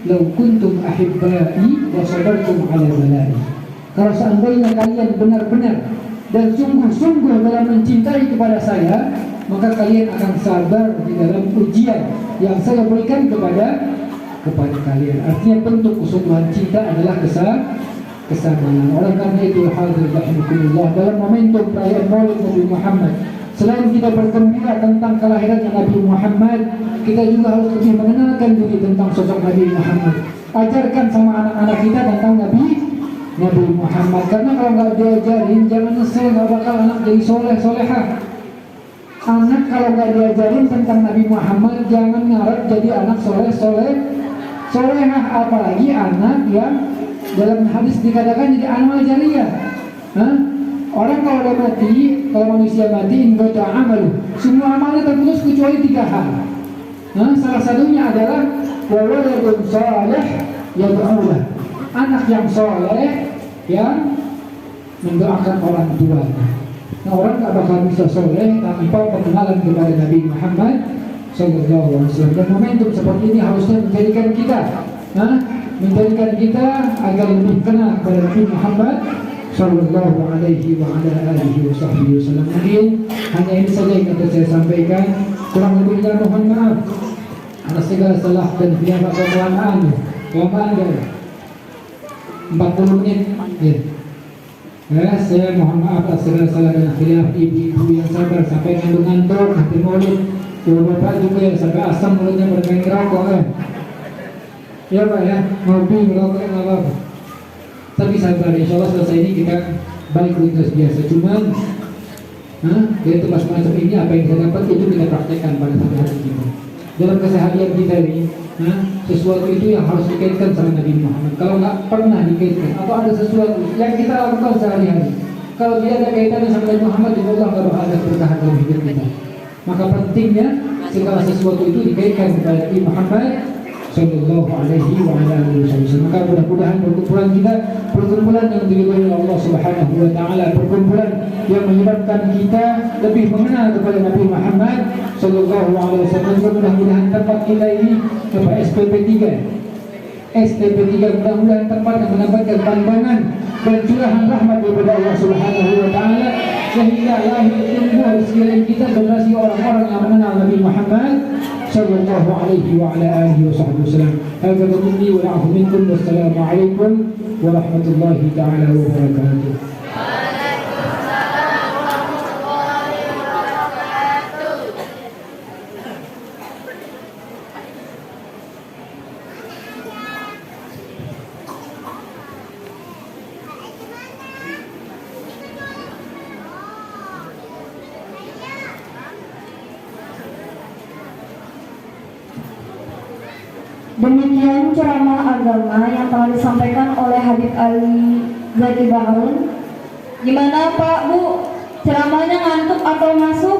"Lau kuntum ahibbai wa sabartum ala balai." Kalau seandainya kalian benar-benar dan sungguh-sungguh dalam mencintai kepada saya, maka kalian akan sabar di dalam ujian yang saya berikan kepada kalian. Artinya bentuk kesungguhan cinta adalah kesabaran. Oleh karena itu, hadirin rahimakumullah, dalam momentum perayaan Maulid Nabi Muhammad, selain kita bergembira tentang kelahiran Nabi Muhammad, kita juga harus lebih mengenalkan diri tentang sosok Nabi Muhammad. Ajarkan sama anak-anak kita tentang Nabi Muhammad. Karena kalau nggak diajarin, jangan nyesel, nggak bakal anak jadi soleh-solehah. Anak kalau nggak diajarin tentang Nabi Muhammad, jangan ngarep jadi anak solehah. Apalagi anak yang dalam hadis dikatakan jadi amal jariyah. Orang kalau dia mati, kalau manusia mati, inqata amalu, semua amalnya terputus kecuali 3 hal. Salah satunya adalah waladun saleh yad'ulah, anak yang soleh yang mendoakan orang tuanya. Nah, orang tak bakal bisa soleh tanpa pengenalan kepada Nabi Muhammad sallallahu alaihi wasallam. Dan momentum seperti ini harusnya menjadikan kita agar lebih kenal kepada Nabi Muhammad sallallahu alaihi wa ala alihi wasallam. Mungkin hanya ini saja yang dapat saya sampaikan. Kurang lebihnya mohon maaf atas segala salah dan khilaf atau kelamaan dari 40 menit. Saya mohon maaf atas segala salah dan khilaf. Ibu-ibu yang sabar sampai ngantuk hati mulut. Bapak juga yang sampai asam mulutnya bermain rokok. Ya Pak ya, ngopi merokok nggak apa-apa. Tapi sabar, insya Allah selesai ini kita balik rutinitas biasa. Cuman dari tugas macam ini apa yang kita dapat itu kita praktekkan pada hari kita. Dalam keseharian kita ini, sesuatu itu yang harus dikaitkan sama Nabi Muhammad. Kalau nggak pernah dikaitkan atau ada sesuatu yang kita lakukan sehari-hari, kalau tidak ada kaitannya sama Nabi Muhammad, insya Allah nggak bakal ada berkah dalam hidup kita. Maka pentingnya segala sesuatu itu dikaitkan kepada Nabi Muhammad Sallallahu Alaihi Wasallam. Maka mudah-mudahan perkumpulan kita perkumpulan yang diridhoi oleh Allah Subhanahu Wa Taala, perkumpulan yang menyebabkan kita lebih mengenal kepada Nabi Muhammad Sallallahu Alaihi Wasallam. Mudah-mudahan tempat kita ini SPP 3 mudah-mudahan tempat yang mendapatkan pandangan dan curahan rahmat daripada Allah Subhanahu Wa Taala, sehingga lahir tumbuh di sekeliling kita generasi orang-orang yang mengenal Nabi Muhammad Sallallahu Alaihi wa ala alihi wasallam. Hadza qawli wa a'udzu minkum. Wassalamu alaikum warahmatullahi taala wabarakatuh.
Demikian ceramah agama yang telah disampaikan oleh Habib Ali Zaki Baharun. Gimana Pak, Bu? Ceramahnya ngantuk atau masuk?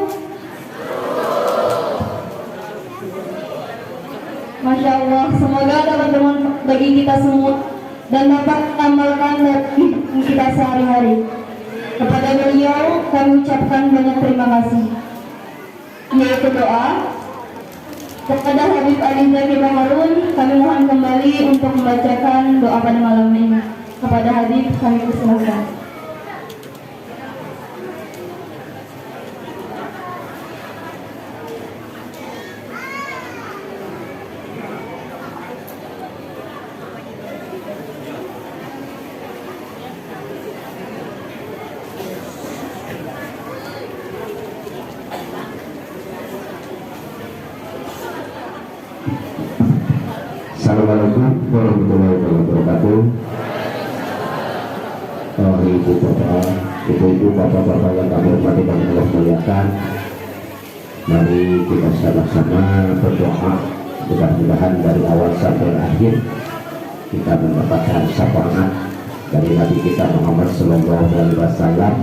Masya Allah, semoga dapat bermanfaat bagi kita semua dan dapat mengamalkan kita sehari-hari. Kepada beliau kami ucapkan banyak terima kasih. Yaitu doa. Kepada Habib Ali Zaki Baharun, kami mohon kembali untuk membacakan doa pada malam ini. Kepada Habib kami persilahkan.
Assalamualaikum warahmatullahi wabarakatuh. Ibu-ibu, bapak-bapak yang kami hormati dan Allah muliakan, mari kita sama-sama berdoa, mudah-mudahan dari awal sampai akhir kita mendapatkan syafaat dari Nabi kita Muhammad Sallallahu Alaihi Wasallam,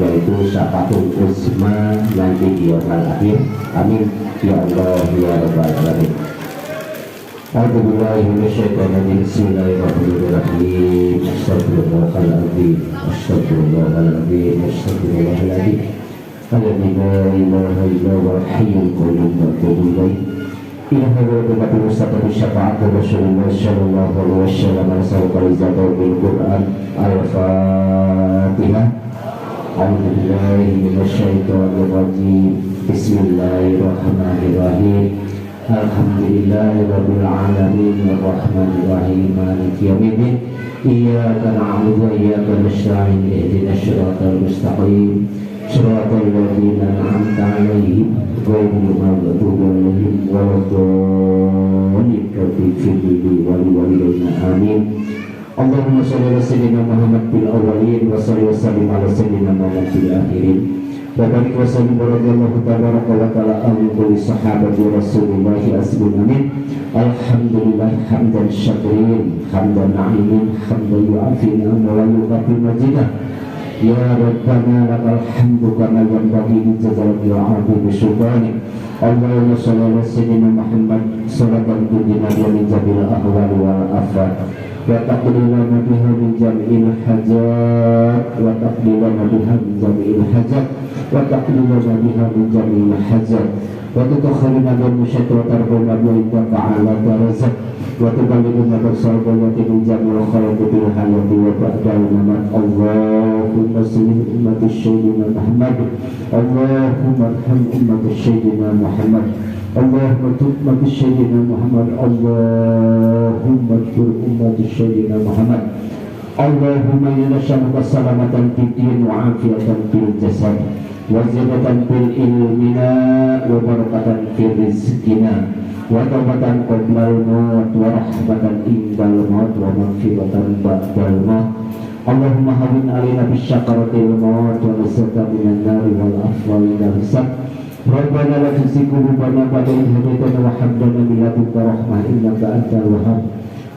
yaitu syafaatul uzma nanti di yaumil akhir. Amin ya Allah ya rabbal alamin. A'udzu billahi minasyaitonir rajim. Bismillahirrahmanirrahim. Astaghfirullahaladzim. Astaghfirullahaladzim. Astaghfirullahaladzim. Alladzi la ilaha illa huwal hayyul qayyum wa atubu ilaih. Ila hadratin Nabi Mustafa syafaat Rasulullah sallallahu alaihi wasallam al-sawqalizatu bil Quran al-Fatihah. A'udzu billahi minasyaitonir rajim. Bismillahirrahmanirrahim. Alhamdulillahirabbil alamin arrahmanir rahim maliki yaumiddin. Iyyaka na'budu wa iyyaka nasta'in ihdinas siratal mustaqim siratal ladzina an'amta 'alaihim ghairil maghdubi 'alaihim waladdallin. Amin. Allahumma shalli ala sayyidina Muhammad fil awwalin wa salli wa sallim ala sayyidina Muhammad fil akhirin. Wa barik wa sallim radhiyallahu tabaraka wa ta'ala an kulli sahabati Rasulillah asmin. Alhamdulillah hamdan syakirin hamdan na'imin hamdan yu'afina wa la yuqafi majidah. Ya Rabbana lakal hamdu kama yanbaghi li jalali wa 'azimi sultanik. Allahumma shalli ala sayyidina Muhammad salatan tudina min jabil ahwali wal afat wa taqdilana biha min jam'il hajat wa taqdilana biha min jam'il hajat wa taqdilana biha min jam'il hajat wa tutakhalina bil musyaitan wa tarhuna bi ta'ala tarazak wa tuballighuna bersalawati min jam'il khairati bil hayati wa ba'dal mamat. Allahumma salli ummati sayyidina Muhammad. Allahumma arham ummati sayyidina Muhammad. Allahumma tub ummati sayyidina Muhammad. Allahumma tur ummati sayyidina Muhammad. Allahumma inna nas'aluka salamatan fid din wa afiyatan fil jasad wa ziyadatan fil ilmina wa barakatan fil rizqina wa taubatan qablal maut wa rahmatan indal maut wa maghfiratan ba'dal maut. Allahumma hawwin 'alaina bisyakaratil maut wa nasrata minan nari wal afwa wal hisab. Rabbana la tuzigh qulubana ba'da idh hadaytana wa hab lana min ladunka rahmah innaka antal wahhab.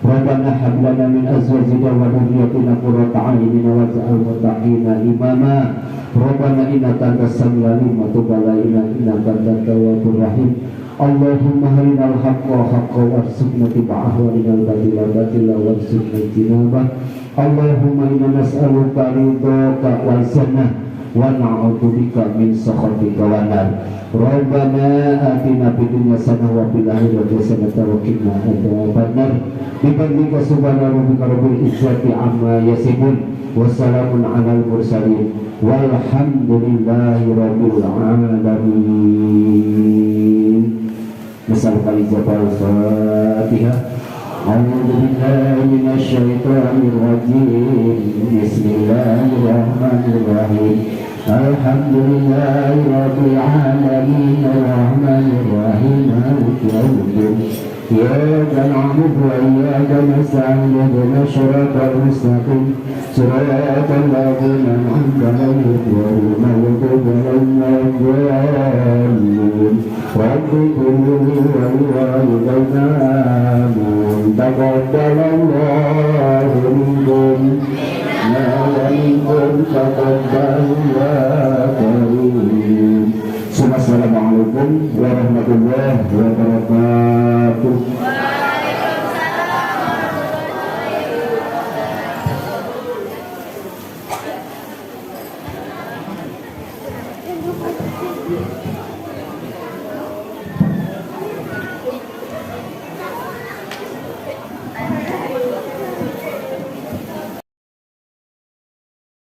Rabbana hab lana min azwajina wa dhurriyyatina qurrata a'yunin waj'alna lil muttaqina imama.
Rabbana innaka antas samiul alim wa tub alaina innaka antat tawwabur rahim. Allahumma harinal haqqa haqqan warzuqna ittiba'ahu wa arinal batila batila warzuqna ijtinabah. Allahumma inna nas'aluka ridhaka wal jannah wa na'udzubika min sakhatika wan nar. Rabbana atina fid dunya hasanah wa fil akhirati hasanah wa qina adzabannar. Bi fadlika subhana rabbika rabbil izzati amma yasifun wa salamun alal mursalin walhamdulillahi rabbil alamin. Nas'aluka al-ijabah al-fatihah. A'udzu billahi minasy syaithanir rajim. Bismillahirrahmanirrahim. Alhamdulillahi rabbil alamin arrahmanir rahim maliki yaumiddin. Iyyaka na'budu wa iyyaka nasta'in ihdinas siratal mustaqim siratal ladzina an'amta 'alaihim ghairil maghdubi 'alaihim waladdallin. Rabbi qulli wa liwalidayna amin. Taqabbalallahu minkum wa minkum taqabbalallahu karim. Assalamualaikum warahmatullahi wabarakatuh.
Waalaikumsalam.